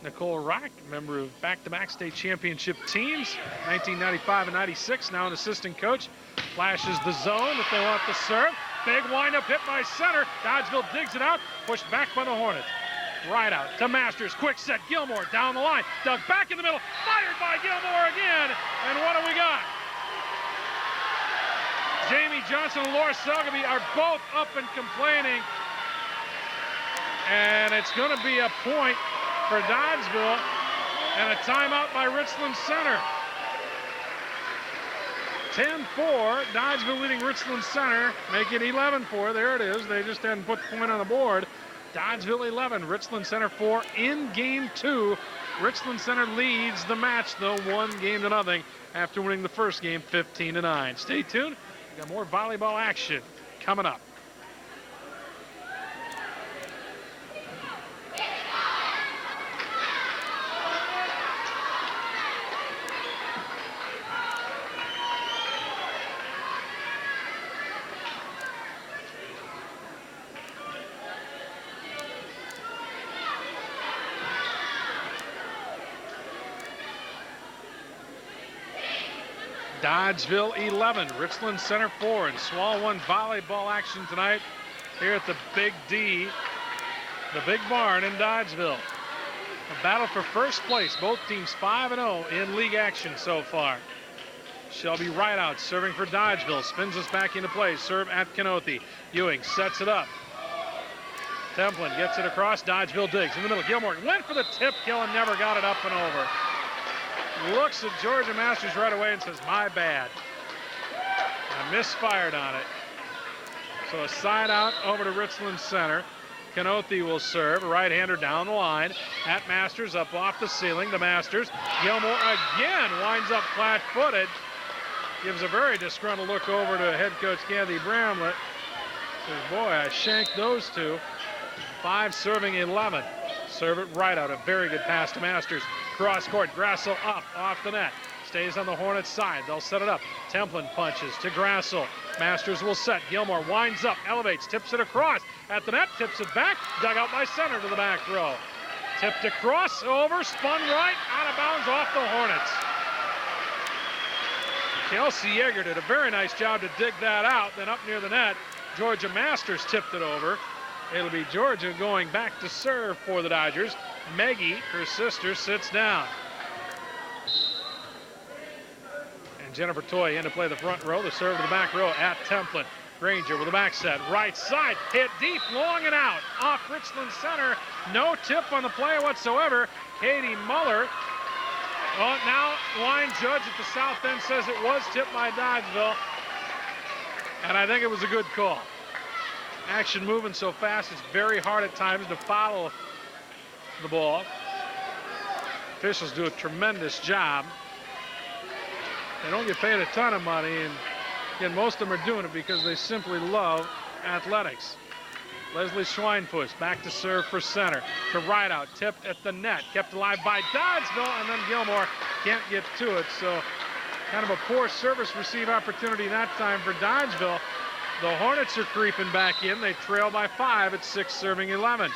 S1: Nicole Rock, member of back-to-back state championship teams, 1995 and 96, now an assistant coach. Flashes the zone if they want the serve. Big windup hit by center. Dodgeville digs it out, pushed back by the Hornets. Right out to Masters, quick set, Gilmore down the line, dug back in the middle, fired by Gilmore again, and what do we got? Jamie Johnson and Laura Selgaby are both up and complaining, and it's going to be a point for Dodgeville and a timeout by Richland Center. 10-4, Dodgeville leading Richland Center, make it 11-4. There it is. They just hadn't put the point on the board. Dodgeville 11, Richland Center 4 in game 2. Richland Center leads the match, though, 1-0 after winning the first game 15-9. Stay tuned. We got more volleyball action coming up. Dodgeville 11, Richland Center 4, and SWAL 1 volleyball action tonight here at the Big D, the Big Barn in Dodgeville. A battle for first place, both teams 5-0 in league action so far. Shelby Rideout serving for Dodgeville, spins us back into play, serve at Canothy. Ewing sets it up. Templin gets it across, Dodgeville digs in the middle. Gilmore went for the tip kill and never got it up and over. Looks at Georgia Masters right away and says, my bad. I misfired on it. So a side out over to Richland Center. Canothy will serve, a right-hander down the line. At Masters, up off the ceiling to Masters. Gilmore again winds up flat-footed. Gives a very disgruntled look over to head coach Kathy Bramlett. Says, boy, I shanked those two. 5 serving 11. Serve it right out. A very good pass to Masters. Cross court, Grassel up off the net. Stays on the Hornets side. They'll set it up. Templin punches to Grassel. Masters will set. Gilmore winds up, elevates, tips it across. At the net, tips it back. Dug out by center to the back row. Tipped across, over, spun right, out of bounds off the Hornets. Kelsey Yeager did a very nice job to dig that out. Then up near the net, Georgia Masters tipped it over. It'll be Georgia going back to serve for the Dodgers. Maggie, her sister, sits down. And Jennifer Toy in to play the front row. The serve to the back row at Templin. Granger with a back set. Right side. Hit deep, long and out. Off Richland center. No tip on the play whatsoever. Katie Muller. Well, now line judge at the south end says it was tipped by Dodgeville. And I think it was a good call. Action moving so fast, it's very hard at times to follow the ball. Officials do a tremendous job. They don't get paid a ton of money, and again, most of them are doing it because they simply love athletics. Leslie Schweinfuss back to serve for center. To right out, tipped at the net, kept alive by Dodgeville, and then Gilmore can't get to it. So kind of a poor service receive opportunity that time for Dodgeville. The Hornets are creeping back in. They trail by 5 at 6 serving 11.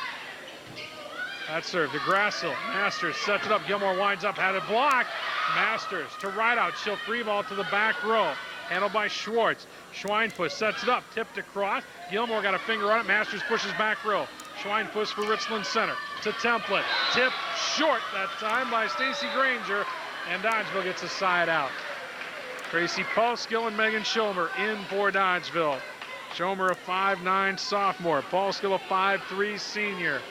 S1: That serve to Grassel. Masters sets it up. Gilmore winds up, had it blocked. Masters to right out. She'll free ball to the back row. Handled by Schwartz. Schweinfuss sets it up. Tipped across. Gilmore got a finger on it. Masters pushes back row. Schweinfuss for Richland center. To Templin. Tip short that time by Stacy Granger. And Dodgeville gets a side out. Tracy Paulskill and Megan Schomer in for Dodgeville. Schomer a 5'9" sophomore. Paulskill a 5'3" senior.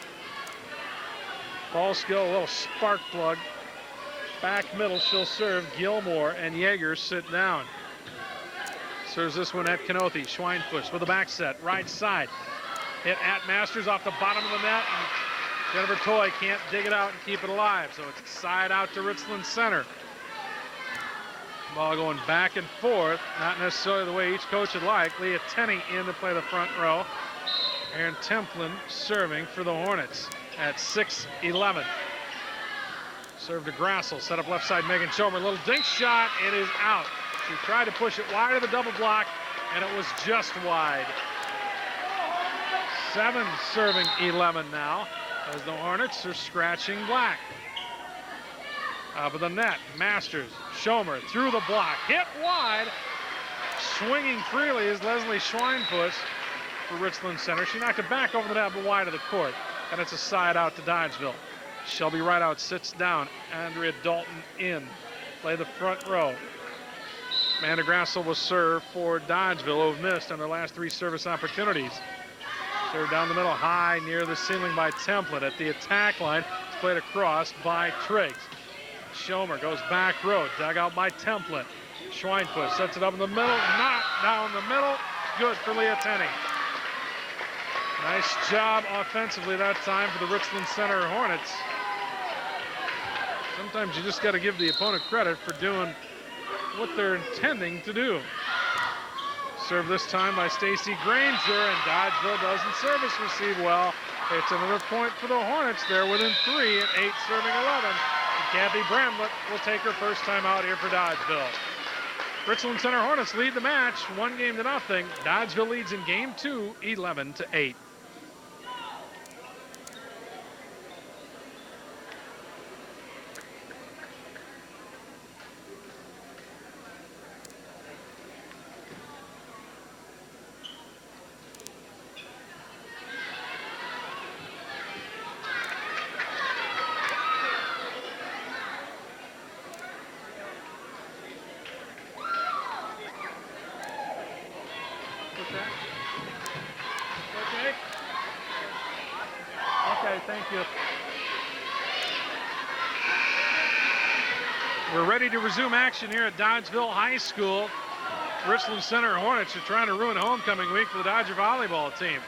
S1: Paulskill a little spark plug. Back middle, she'll serve. Gilmore and Yeager sit down. Serves this one at Kenothi. Schweinfuss with a back set. Right side. Hit at Masters off the bottom of the net. And Jennifer Toy can't dig it out and keep it alive. So it's a side out to Richland center. Ball going back and forth, not necessarily the way each coach would like. Leah Tenney in to play the front row. Aaron Templin serving for the Hornets at 6-11. Serve to Grassel, set up left side, Megan Schomer. Little dink shot, it is out. She tried to push it wide of the double block, and it was just wide. 7 serving 11 now, as the Hornets are scratching black. Up of the net, Masters, Schomer through the block, hit wide. Swinging freely is Leslie Schweinfuss for Richland center. She knocked it back over the net, but wide of the court. And it's a side out to Dodgeville. Shelby Rideout sits down. Andrea Dalton in. Play the front row. Amanda Grassel will serve for Dodgeville, who have missed on their last 3 service opportunities. Serve down the middle, high near the ceiling by Templin. At the attack line, it's played across by Triggs. Schomer goes back row, dug out by Templin. Schweinfuss sets it up in the middle, not down the middle. Good for Leah Tenney. Nice job offensively that time for the Richland Center Hornets. Sometimes you just got to give the opponent credit for doing what they're intending to do. Serve this time by Stacy Granger, and Dodgeville doesn't service receive well. It's another point for the Hornets. They're within 3 at 8 serving 11. Kathy Bramlett will take her first time out here for Dodgeville. Richland Center Hornets lead the match 1-0. Dodgeville leads in game 2, 11-8. Thank you. We're ready to resume action here at Dodgeville High School. Richland Center Hornets are trying to ruin homecoming week for the Dodger volleyball team.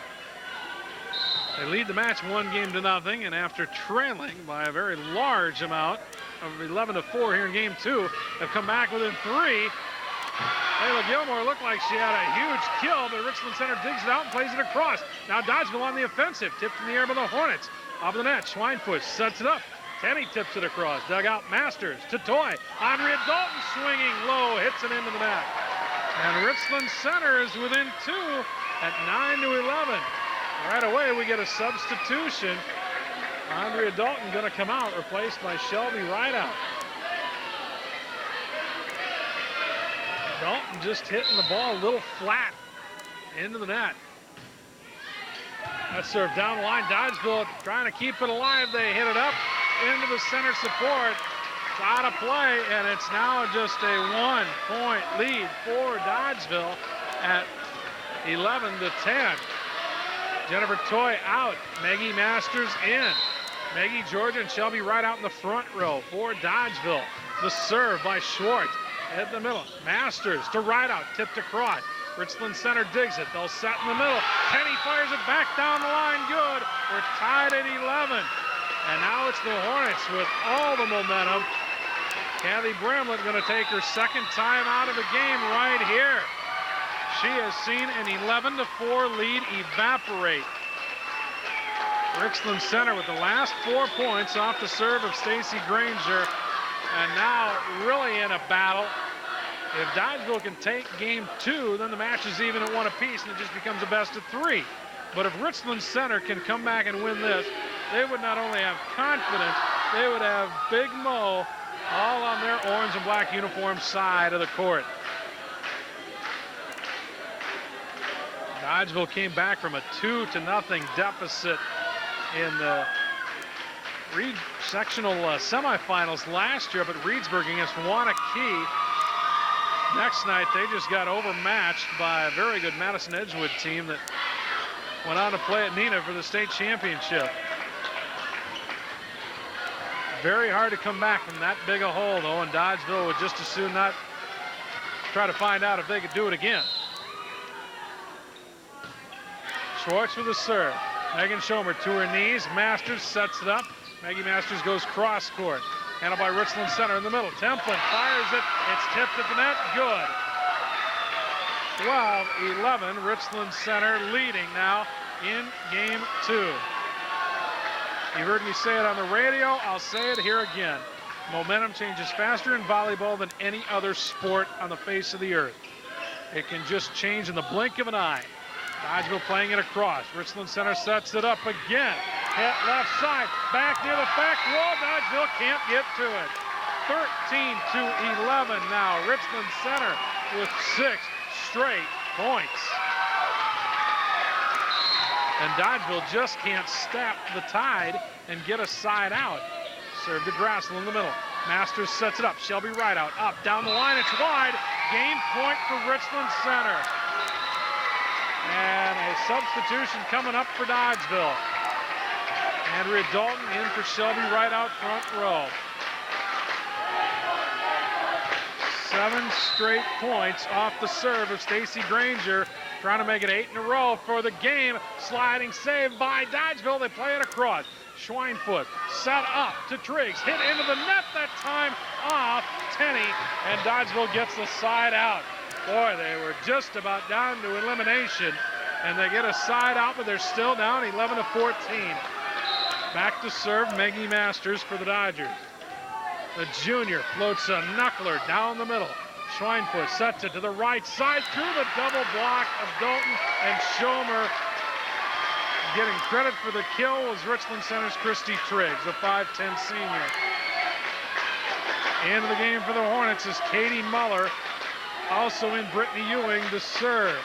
S1: They lead the match 1-0, and after trailing by a very large amount of 11-4 here in game 2, have come back within 3. Layla Gilmore looked like she had a huge kill, but Richland Center digs it out and plays it across. Now Dodgeville on the offensive, tipped in the air by the Hornets. Off the net, Schweinfuss sets it up. Tenney tips it across. Dug out Masters to Toy. Andrea Dalton swinging low, hits it into the net. And Richland Center is within 2 at 9-11. Right away, we get a substitution. Andrea Dalton going to come out, replaced by Shelby Rideout. Dalton just hitting the ball a little flat into the net. That serve down the line. Dodgeville trying to keep it alive. They hit it up into the center support. It's out of play, and it's now just a 1-point lead for Dodgeville at 11-10. Jennifer Toy out. Maggie Masters in. Maggie Georgia and Shelby right out in the front row for Dodgeville. The serve by Schwartz at the middle. Masters to right out, tipped across. Richland Center digs it. They'll set in the middle. Kenny fires it back down the line. Good. We're tied at 11. And now it's the Hornets with all the momentum. Kathy Bramlett going to take her second time out of the game right here. She has seen an 11-4 lead evaporate. Richland Center with the last 4 points off the serve of Stacy Granger. And now really in a battle. If Dodgeville can take game 2, then the match is even at 1 apiece and it just becomes a best of 3. But if Richland Center can come back and win this, they would not only have confidence, they would have Big Mo all on their orange and black uniform side of the court. Dodgeville came back from a 2-0 deficit in the Reed sectional semifinals last year up at Reedsburg against Wanakee. Next night, they just got overmatched by a very good Madison Edgewood team that went on to play at Neenah for the state championship. Very hard to come back from that big a hole, though, and Dodgeville would just as soon not try to find out if they could do it again. Schwartz with a serve. Megan Schomer to her knees. Masters sets it up. Maggie Masters goes cross court. Handled by Richland Center in the middle. Templin fires it. It's tipped at the net. Good. 12-11. Richland Center leading now in game 2. You heard me say it on the radio. I'll say it here again. Momentum changes faster in volleyball than any other sport on the face of the earth. It can just change in the blink of an eye. Dodgeville playing it across. Richland Center sets it up again. Hit left side, back near the back wall. Dodgeville can't get to it. 13-11 now. Richland Center with 6 straight points. And Dodgeville just can't stop the tide and get a side out. Serve to Grassel in the middle. Masters sets it up. Shelby right out. Up, down the line. It's wide. Game point for Richland Center. And a substitution coming up for Dodgeville. Andrea Dalton in for Shelby right out front row. 7 straight points off the serve of Stacy Granger, trying to make it 8 in a row for the game. Sliding save by Dodgeville. They play it across. Schweinfurt set up to Triggs. Hit into the net that time off Tenney, and Dodgeville gets the side out. Boy, they were just about down to elimination, and they get a side out, but they're still down 11-14. Back to serve Maggie Masters for the Dodgers. The junior floats a knuckler down the middle. Schweinfurt sets it to the right side through the double block of Dalton, and Schomer getting credit for the kill was Richland Center's Christy Triggs, the 5'10 senior. Into the game for the Hornets is Katie Muller. Also in Brittany Ewing to serve.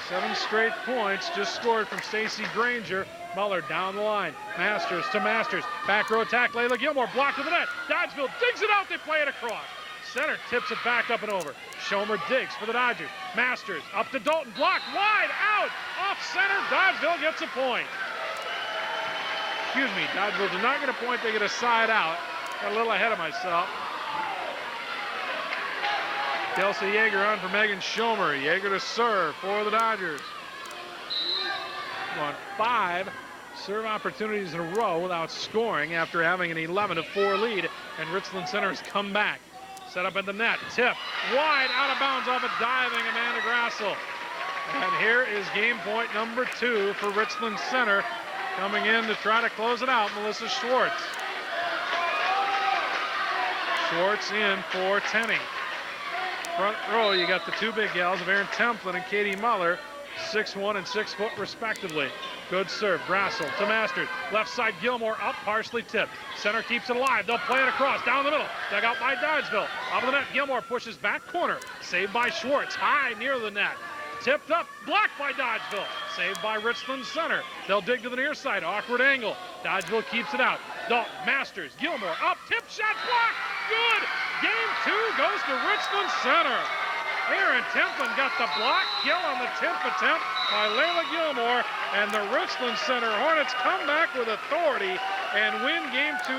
S1: 7 straight points just scored from Stacy Granger. Muller down the line. Masters to Masters. Back row attack. Layla Gilmore blocked to the net. Dodgeville digs it out. They play it across. Center tips it back up and over. Schomer digs for the Dodgers. Masters up to Dalton. Blocked wide out. Off center. Dodgeville gets a point. Excuse me. Dodgeville did not get a point. They get a side out. Got a little ahead of myself. Kelsey Yeager on for Megan Schomer. Yeager to serve for the Dodgers. Won 5 serve opportunities in a row without scoring after having an 11-4 lead, and Richland Center has come back. Set up at the net. Tip wide out of bounds off a diving Amanda Grassel. And here is game point number 2 for Richland Center. Coming in to try to close it out, Melissa Schwartz. Schwartz in for Tenney. Front row, you got the 2 big gals of Erin Templin and Katie Muller, 6'1" and 6 foot respectively. Good serve, Grassel to Masters. Left side, Gilmore up, partially tipped. Center keeps it alive. They'll play it across, down the middle. Dug out by Dodgeville. Off of the net, Gilmore pushes back corner. Saved by Schwartz, high near the net. tipped up, blocked by Dodgeville. Saved by Richland center. They'll dig to the near side, awkward angle. Dodgeville keeps it out. Dalton, Masters, Gilmore, up, tip shot, blocked, good! Game 2 goes to Richland center. Aaron Templin got the block kill on the tip attempt by Layla Gilmore, and the Richland Center Hornets come back with authority and win game 2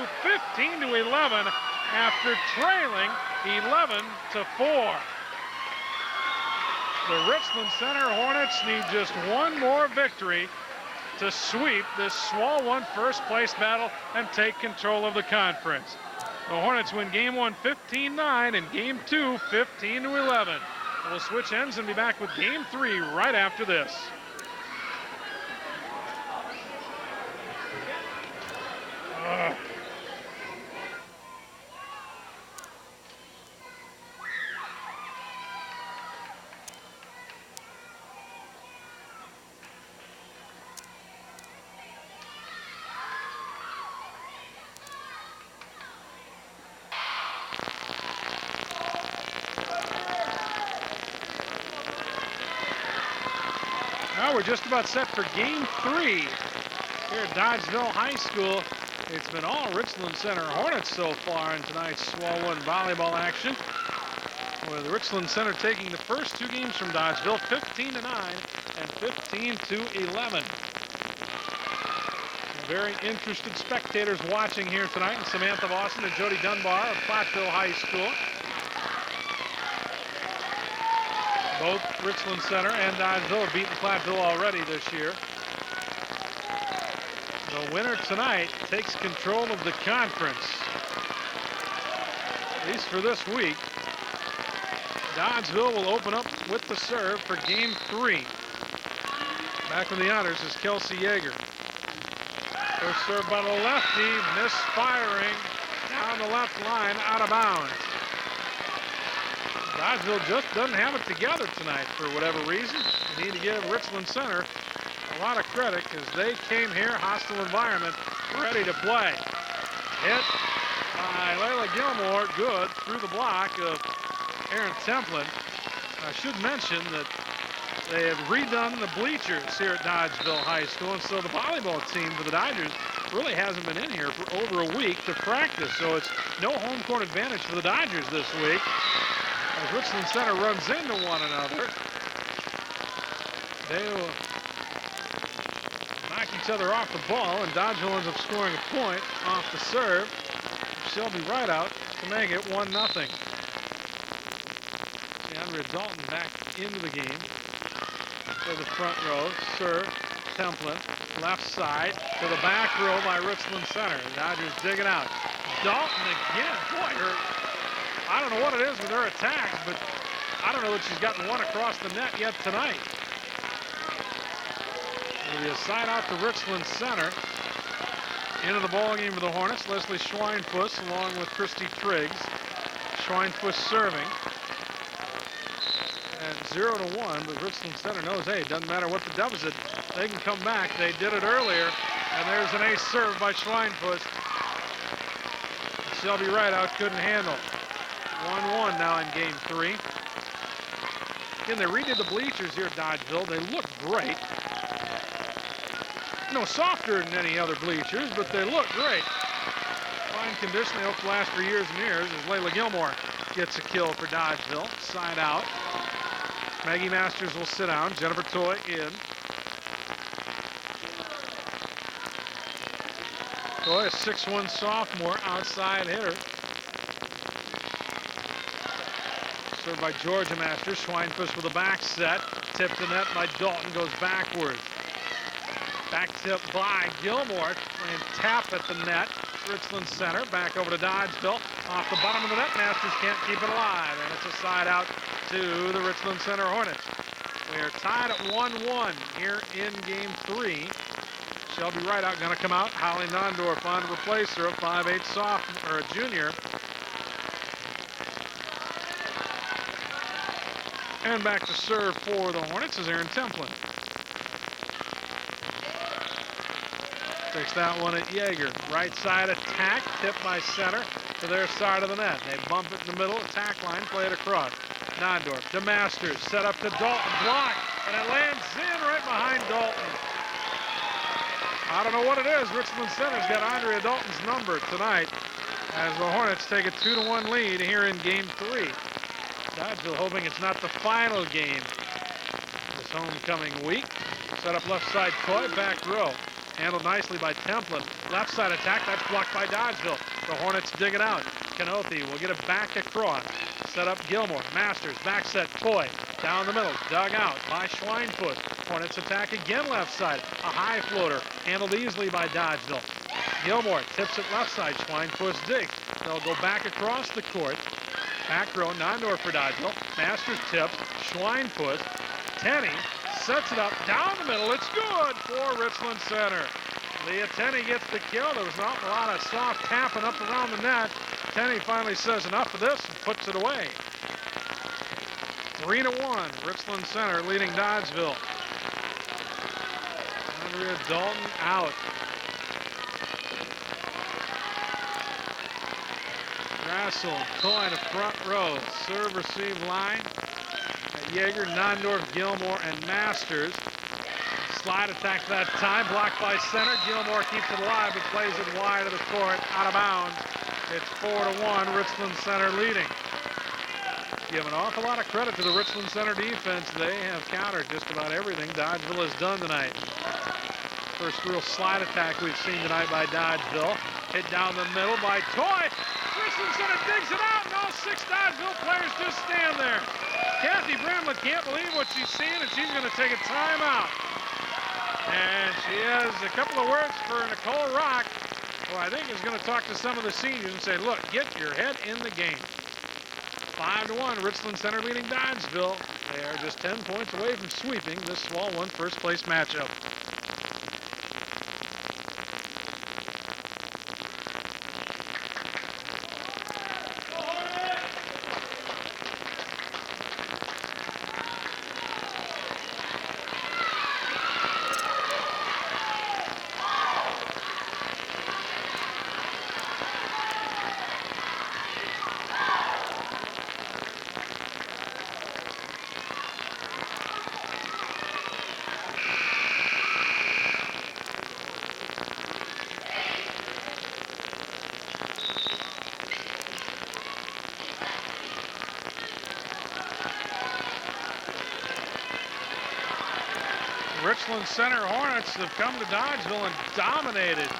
S1: 15-11 after trailing 11-4. The Richland Center Hornets need just one more victory to sweep this Swall 1 first place battle and take control of the conference. The Hornets win game 1 15-9 and game 2 15-11. We'll switch ends and be back with game 3 right after this. Now we're just about set for game 3 here at Dodgeville High School. It's been all Richland Center Hornets so far in tonight's Swall 1 volleyball action, with Richland Center taking the first 2 games from Dodgeville, 15-9 and 15-11. Very interested spectators watching here tonight, and Samantha Boston and Jody Dunbar of Platteville High School. Both Richland Center and Dodgeville have beaten Platteville already this year. The winner tonight takes control of the conference, at least for this week. Dodgeville will open up with the serve for game 3. Back with the honors is Kelsey Yeager. First serve by the lefty, misfiring down the left line, out of bounds. Dodgeville just doesn't have it together tonight for whatever reason. You need to give Richland Center a lot of credit because they came here, hostile environment, ready to play. Hit by Layla Gilmore, good through the block of Aaron Templin. I should mention that they have redone the bleachers here at Dodgeville High School, and so the volleyball team for the Dodgers really hasn't been in here for over a week to practice, so it's no home court advantage for the Dodgers this week. As Richland Center runs into one another, they will knock each other off the ball, and Dodgeville ends up scoring a point off the serve. Shelby Rideout to make it 1-0. DeAndrea Dalton back into the game for the front row. Serve, Templin, left side to the back row by Richland Center. The Dodgers dig it out. Dalton again, boy, I don't know what it is with her attacks, but I don't know that she's gotten one across the net yet tonight. It'll be a side out to Richland Center. Into the ball game for the Hornets, Leslie Schweinfuss along with Christy Triggs. Schweinfuss serving at 0-1, but Richland Center knows, hey, it doesn't matter what the deficit, they can come back. They did it earlier, and there's an ace serve by Schweinfuss. Shelby Rideout couldn't handle. 1-1 now in game 3. Again, they redid the bleachers here at Dodgeville. They look great. No softer than any other bleachers, but they look great. Fine condition, they hope to last for years and years as Layla Gilmore gets a kill for Dodgeville. Side out. Maggie Masters will sit down. Jennifer Toy in. Toy, a 6'1" sophomore outside hitter. Served by Georgia Masters. Schweinfuss with a back set. Tipped to net by Dalton, goes backward. Back tip by Gilmore and tap at the net. Richland Center back over to Dodgeville. Off the bottom of the net, Masters can't keep it alive, and it's a side out to the Richland Center Hornets. We are tied at 1-1 here in game 3. Shelby Rideout going to come out. Holly Nondorf on to replace her, a 5'8" sophomore or a junior. And back to serve for the Hornets is Aaron Templin. Takes that one at Yeager. Right side attack, tipped by center to their side of the net. They bump it in the middle, attack line, play it across. Nondorf to Masters, set up to Dalton, block. and it lands in right behind Dalton. I don't know what it is. Richland Center's got Andrea Dalton's number tonight as the Hornets take a 2-1 lead here in game 3. Dodgeville hoping it's not the final game this homecoming week. Set up left side Coy, back row. Handled nicely by Templin. Left side attack, that's blocked by Dodgeville. The Hornets dig it out. Kenothi will get it back across. Set up Gilmore. Masters, back set Coy. Down the middle, dug out by Schweinfurt. Hornets attack again left side. A high floater, handled easily by Dodgeville. Gilmore tips it left side. Schweinfurt's dig. They'll go back across the court. Back row, Nondorf for Dodgeville. Masters tip, Schweinfurt. Tenney sets it up down the middle. It's good for Richland Center. Leah Tenney gets the kill. There was not a lot of soft tapping up around the net. Tenney finally says enough of this and puts it away. 3-1, Richland Center leading Dodgeville. Andrea Dalton out. Grassel, Coy to front row. Serve, receive line. Yeager, Nondorf, Gilmore, and Masters. Slide attack that time, blocked by center. Gilmore keeps it alive, but plays it wide of the court, out of bounds. It's 4-1, Richland Center leading. Give an awful lot of credit to the Richland Center defense. They have countered just about everything Dodgeville has done tonight. First real slide attack we've seen tonight by Dodgeville. Hit down the middle by Toy. Richland Center digs it out, and all 6 Dodgeville players just stand there. Kathy Bramlett can't believe what she's seeing, and she's going to take a timeout. And she has a couple of words for Nicole Rock, who I think is going to talk to some of the seniors and say, look, get your head in the game. 5-1, Richland Center leading Dodgeville. They are just 10 points away from sweeping this Swall 1 first place matchup. Richland Center Hornets have come to Dodgeville and dominated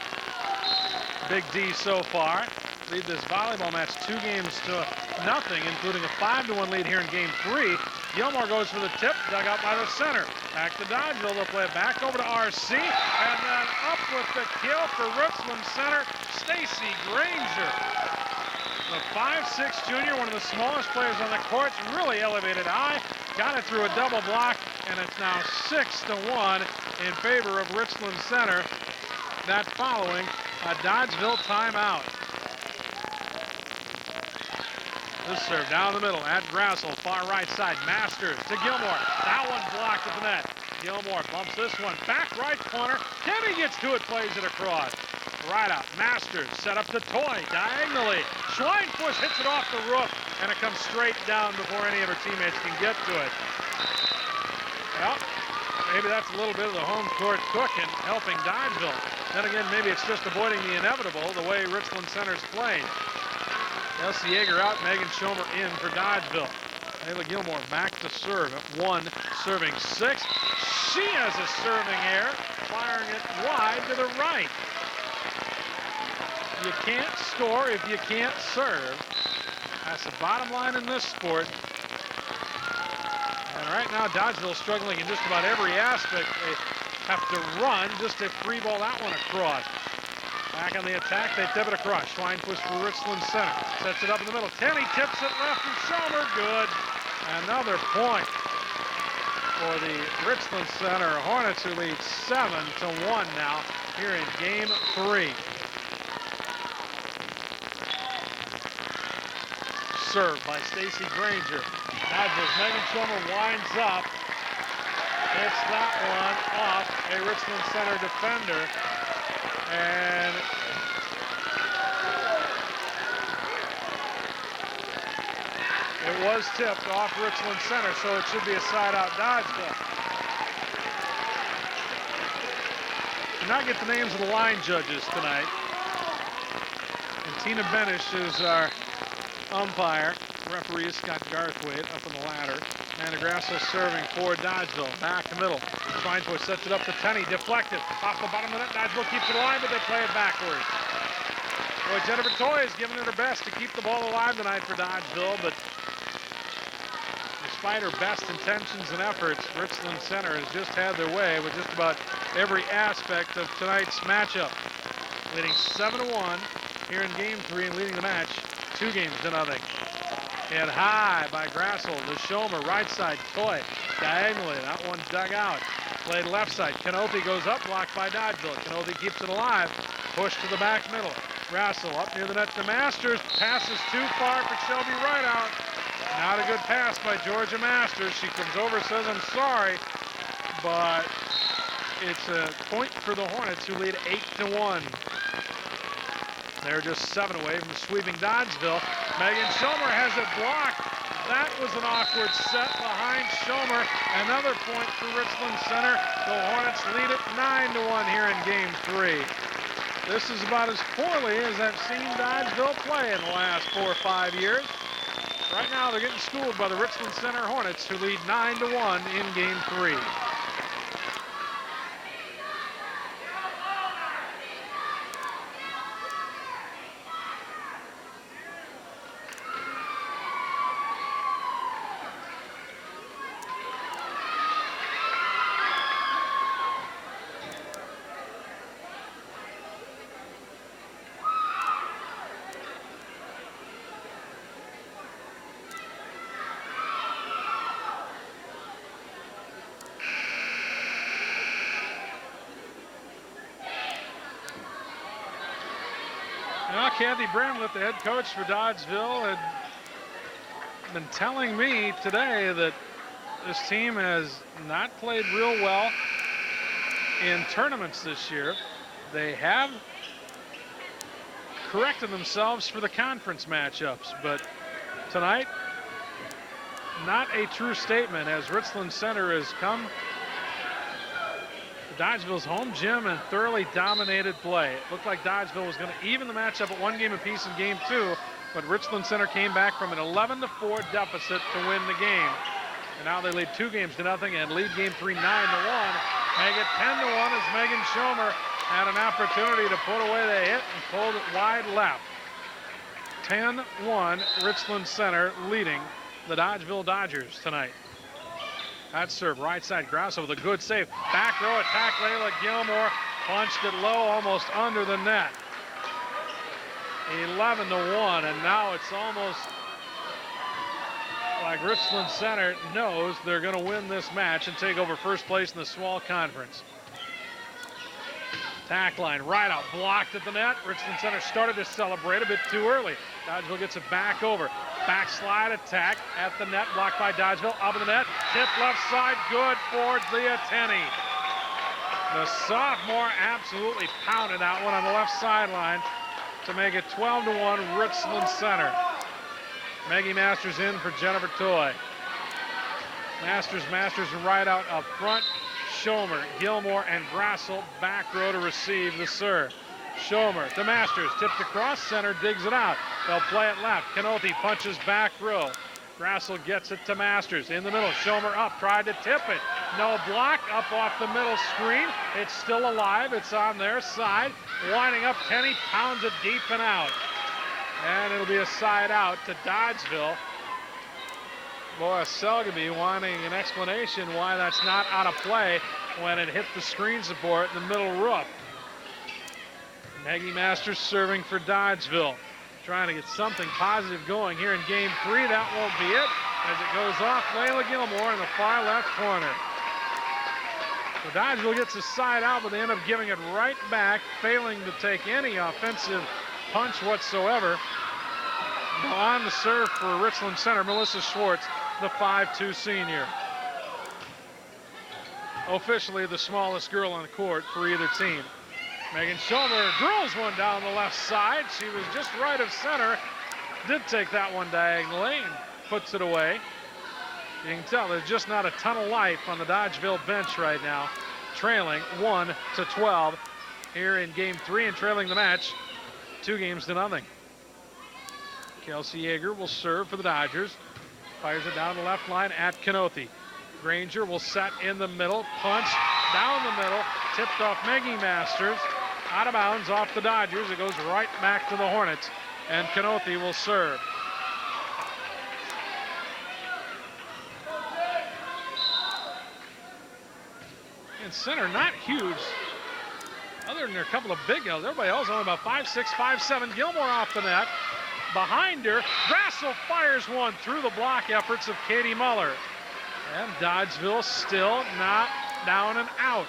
S1: Big D so far. Lead this volleyball match 2-0, including a 5-1 lead here in game 3. Gilmore goes for the tip, dug out by the center. Back to Dodgeville, they'll play it back over to RC, and then up with the kill for Richland Center, Stacy Granger. The 5'6" junior, one of the smallest players on the court, really elevated high, got it through a double block, and it's now 6-1 in favor of Richland Center. That following a Dodgeville timeout. This serve down the middle at Grassel, far right side. Masters to Gilmore. That one blocked at the net. Gilmore bumps this one back right corner. Kenny gets to it, plays it across. Right out. Masters set up to Toy diagonally. Schweinfurt hits it off the roof, and it comes straight down before any of her teammates can get to it. Well, maybe that's a little bit of the home court cooking, helping Dodgeville. Then again, maybe it's just avoiding the inevitable, the way Richland Center's playing. Elsie Yeager out, Megan Schomer in for Dodgeville. Ayla Gilmore back to serve at 1, serving 6. She has a serving error, firing it wide to the right. You can't score if you can't serve. That's the bottom line in this sport. And right now, Dodgeville's struggling in just about every aspect. They have to run just to free ball that one across. Back on the attack, they tip it across. Schweinfurt for Richland Center. Sets it up in the middle. Tenney tips it left and Schomer. Good. Another point for the Richland Center Hornets, who lead 7-1 now here in game 3. Served by Stacy Granger. Dodgeville's Megan Schomer winds up. Hits that one off a Richland Center defender. And it was tipped off Richland Center, so it should be a side out Dodgeville. did not get the names of the line judges tonight. And Tina Benish is our umpire. Referee is Scott Garthwaite up on the ladder. Amanda Grasso serving for Dodgeville. Back to middle. Feintoy sets it up to Tenney. Deflected. Off the bottom of the net. Dodgeville keeps it alive, but they play it backwards. Boy, Jennifer Toy is giving it her best to keep the ball alive tonight for Dodgeville, but despite her best intentions and efforts, Richland Center has just had their way with just about every aspect of tonight's matchup. Leading 7-1 here in game 3 and leading the match 2-0. Hit high by Grassel to Schomer, right side, Toy, diagonally, that one dug out. Played left side, Canopy goes up, blocked by Dodgeville. Canopy keeps it alive, pushed to the back middle. Grassel up near the net to Masters, passes too far for Shelby Rideout. Not a good pass by Georgia Masters. She comes over, says, I'm sorry, but it's a point for the Hornets, who lead 8-1. They're just 7 away from sweeping Dodgeville. Megan Schomer has it blocked. That was an awkward set behind Schomer. Another point for Richland Center. The Hornets lead it 9-1 here in game 3. This is about as poorly as I've seen Dodgeville play in the last 4 or 5 years. Right now, they're getting schooled by the Richland Center Hornets, who lead 9-1 in game 3. Well, Kathy Bramlett, the head coach for Dodgeville, had been telling me today that this team has not played real well in tournaments this year. They have corrected themselves for the conference matchups, but tonight, not a true statement, as Richland Center has come Dodgeville's home gym and thoroughly dominated play. It looked like Dodgeville was going to even the matchup at 1 game apiece in game 2, but Richland Center came back from an 11-4 deficit to win the game. And now they lead 2-0 and lead game 3 9-1. Make it 10-1 as Megan Schomer had an opportunity to put away the hit and pulled it wide left. 10-1, Richland Center leading the Dodgeville Dodgers tonight. That serve, right side, Grasso with a good save. Back row attack, Layla Gilmore punched it low, almost under the net. 11-1, and now it's almost like Richland Center knows they're going to win this match and take over first place in the small conference. Tack line, right out, blocked at the net. Richland Center started to celebrate a bit too early. Dodgeville gets it back over. Backslide attack at the net, blocked by Dodgeville, up in the net. Tip left side, good for Leah Tenney. The sophomore absolutely pounded that one on the left sideline to make it 12-1 Richland Center. Maggie Masters in for Jennifer Toy. Masters right out up front. Schomer, Gilmore, and Grassel back row to receive the serve. Schomer to Masters, tipped across center, digs it out. They'll play it left. Canoti punches back row. Grassel gets it to Masters in the middle. Schomer up, tried to tip it. No block, up off the middle screen. It's still alive, it's on their side. Winding up, Tenney pounds it deep and out. And it'll be a side out to Dodgeville. Boy, Selgeby wanting an explanation why that's not out of play when it hit the screen support in the middle roof. Maggie Masters serving for Dodgeville. Trying to get something positive going here in game 3. That won't be it as it goes off Layla Gilmore in the far left corner. So Dodgeville gets a side out, but they end up giving it right back, failing to take any offensive punch whatsoever. Now on the serve for Richland Center, Melissa Schwartz, the 5'2" senior. Officially the smallest girl on the court for either team. Megan Schomer drills one down the left side. She was just right of center. Did take that one diagonally and puts it away. You can tell there's just not a ton of life on the Dodgeville bench right now. Trailing 1-12 here in game 3 and trailing the match 2-0. Kelsey Yeager will serve for the Dodgers. Fires it down the left line at Kanothi. Granger will set in the middle, punch down the middle, tipped off Maggie Masters, out of bounds off the Dodgers. It goes right back to the Hornets, and Kanothi will serve. And center, not huge, other than a couple of big guys. Everybody else only about 5'6", 5'7". Gilmore off the net. Behind her, Grassel fires one through the block efforts of Katie Muller. And Dodgeville still not down and out.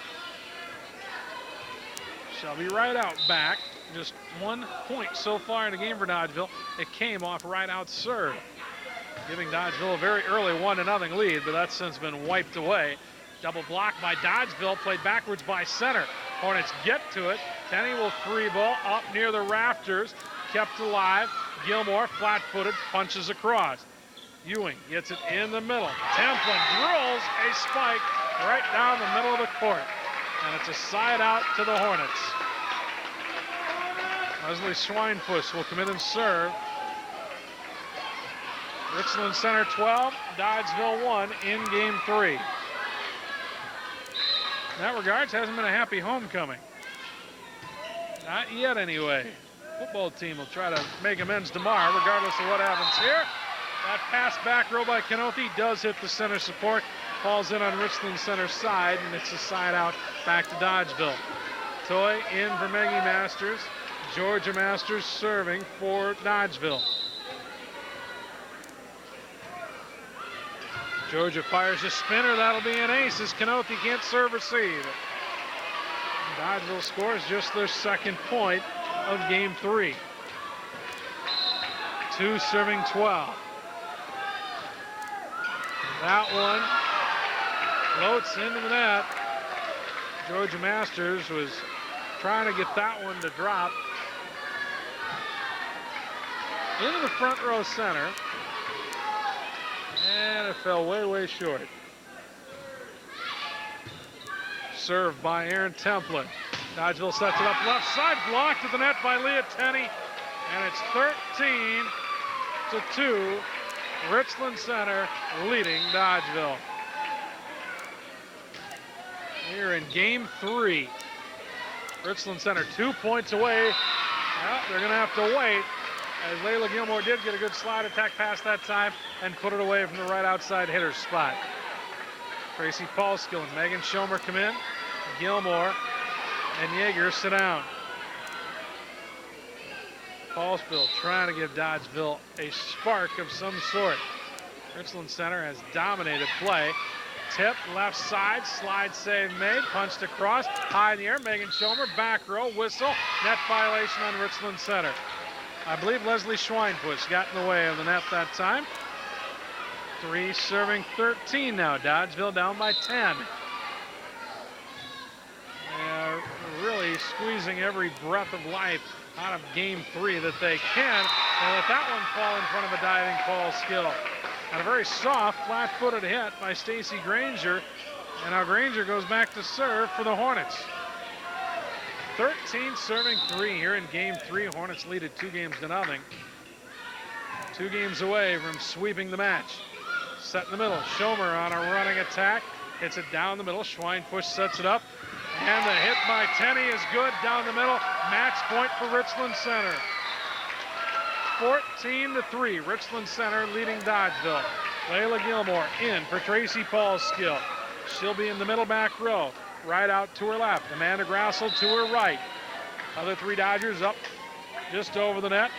S1: Shelby right out back. Just 1 point so far in the game for Dodgeville. It came off right out serve, giving Dodgeville a very early 1-0 lead, but that's since been wiped away. Double block by Dodgeville, played backwards by center. Hornets get to it. Tenney will free ball up near the rafters. Kept alive. Gilmore, flat-footed, punches across. Ewing gets it in the middle. Templin drills a spike right down the middle of the court. And it's a side out to the Hornets. Leslie Schweinfuss will come in and serve. Richland Center 12, Dodgeville 1 in game 3. In that regards, hasn't been a happy homecoming. Not yet anyway. Football team will try to make amends tomorrow, regardless of what happens here. That pass back row by Kanothi does hit the center support. Falls in on Richland Center side, and it's a side out back to Dodgeville. Toy in for Maggie Masters. Georgia Masters serving for Dodgeville. Georgia fires a spinner. That'll be an ace as Kanothi can't serve receive. Dodgeville scores just their second point of game 3. 2 serving 12. That one floats into the net. Georgia Masters was trying to get that one to drop into the front row center, and it fell way, way short. Served by Aaron Templin. Dodgeville sets it up left side, blocked at the net by Leah Tenney, and it's 13-2. Richland Center leading Dodgeville. Here in game 3. Richland Center 2 points away. Well, they're going to have to wait, as Layla Gilmore did get a good slide attack pass that time and put it away from the right outside hitter's spot. Tracy Paulskill and Megan Schomer come in. Gilmore and Yeager sit down. Paulskill trying to give Dodgeville a spark of some sort. Richland Center has dominated play. Tip left side, slide save made, punched across, high in the air. Megan Schomer, back row, whistle, net violation on Richland Center. I believe Leslie Schweinfuss got in the way of the net that time. 3 serving 13 now. Dodgeville down by 10. They're really squeezing every breath of life out of game 3 that they can. And let that one fall in front of a diving Paulskill. And a very soft, flat-footed hit by Stacy Granger. And now Granger goes back to serve for the Hornets. 13 serving 3 here in game 3. Hornets lead it 2-0. 2 games away from sweeping the match. Set in the middle. Schomer on a running attack. Hits it down the middle. Schweinfuss sets it up. And the hit by Tenney is good down the middle. Match point for Richland Center. 14-3. Richland Center leading Dodgeville. Layla Gilmore in for Tracy Paulskill. She'll be in the middle back row. Right out to her left. Amanda Grassel to her right. Other 3 Dodgers up just over the net.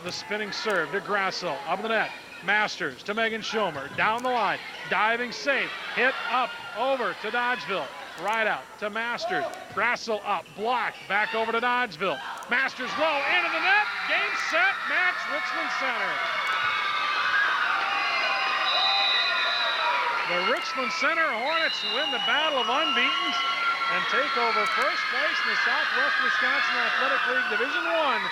S1: The spinning serve to Grassel. Up the net. Masters to Megan Schomer. Down the line. Diving safe. Hit up over to Dodgeville. Right out to Masters. Grassel up. Blocked. Back over to Dodgeville. Masters low into the net. Game, set, match, Richland Center. The Richland Center Hornets win the battle of unbeatens and take over first place in the Southwest Wisconsin Athletic League Division I.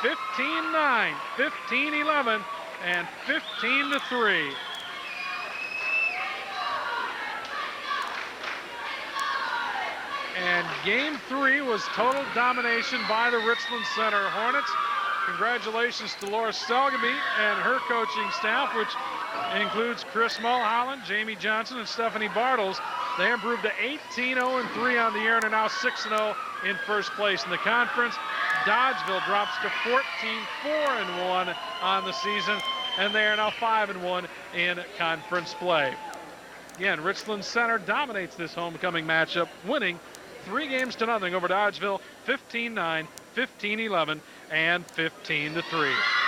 S1: 15-9, 15-11, and 15-3. And And game 3 was total domination by the Richland Center Hornets. Congratulations to Laura Stelgamy and her coaching staff, which includes Chris Mulholland, Jamie Johnson, and Stephanie Bartles. They improved to 18-0-3 on the year and are now 6-0 in first place in the conference. Dodgeville drops to 14-4-1 on the season, and they are now 5-1 in conference play. Again, Richland Center dominates this homecoming matchup, winning 3-0 over Dodgeville, 15-9, 15-11, and 15-3.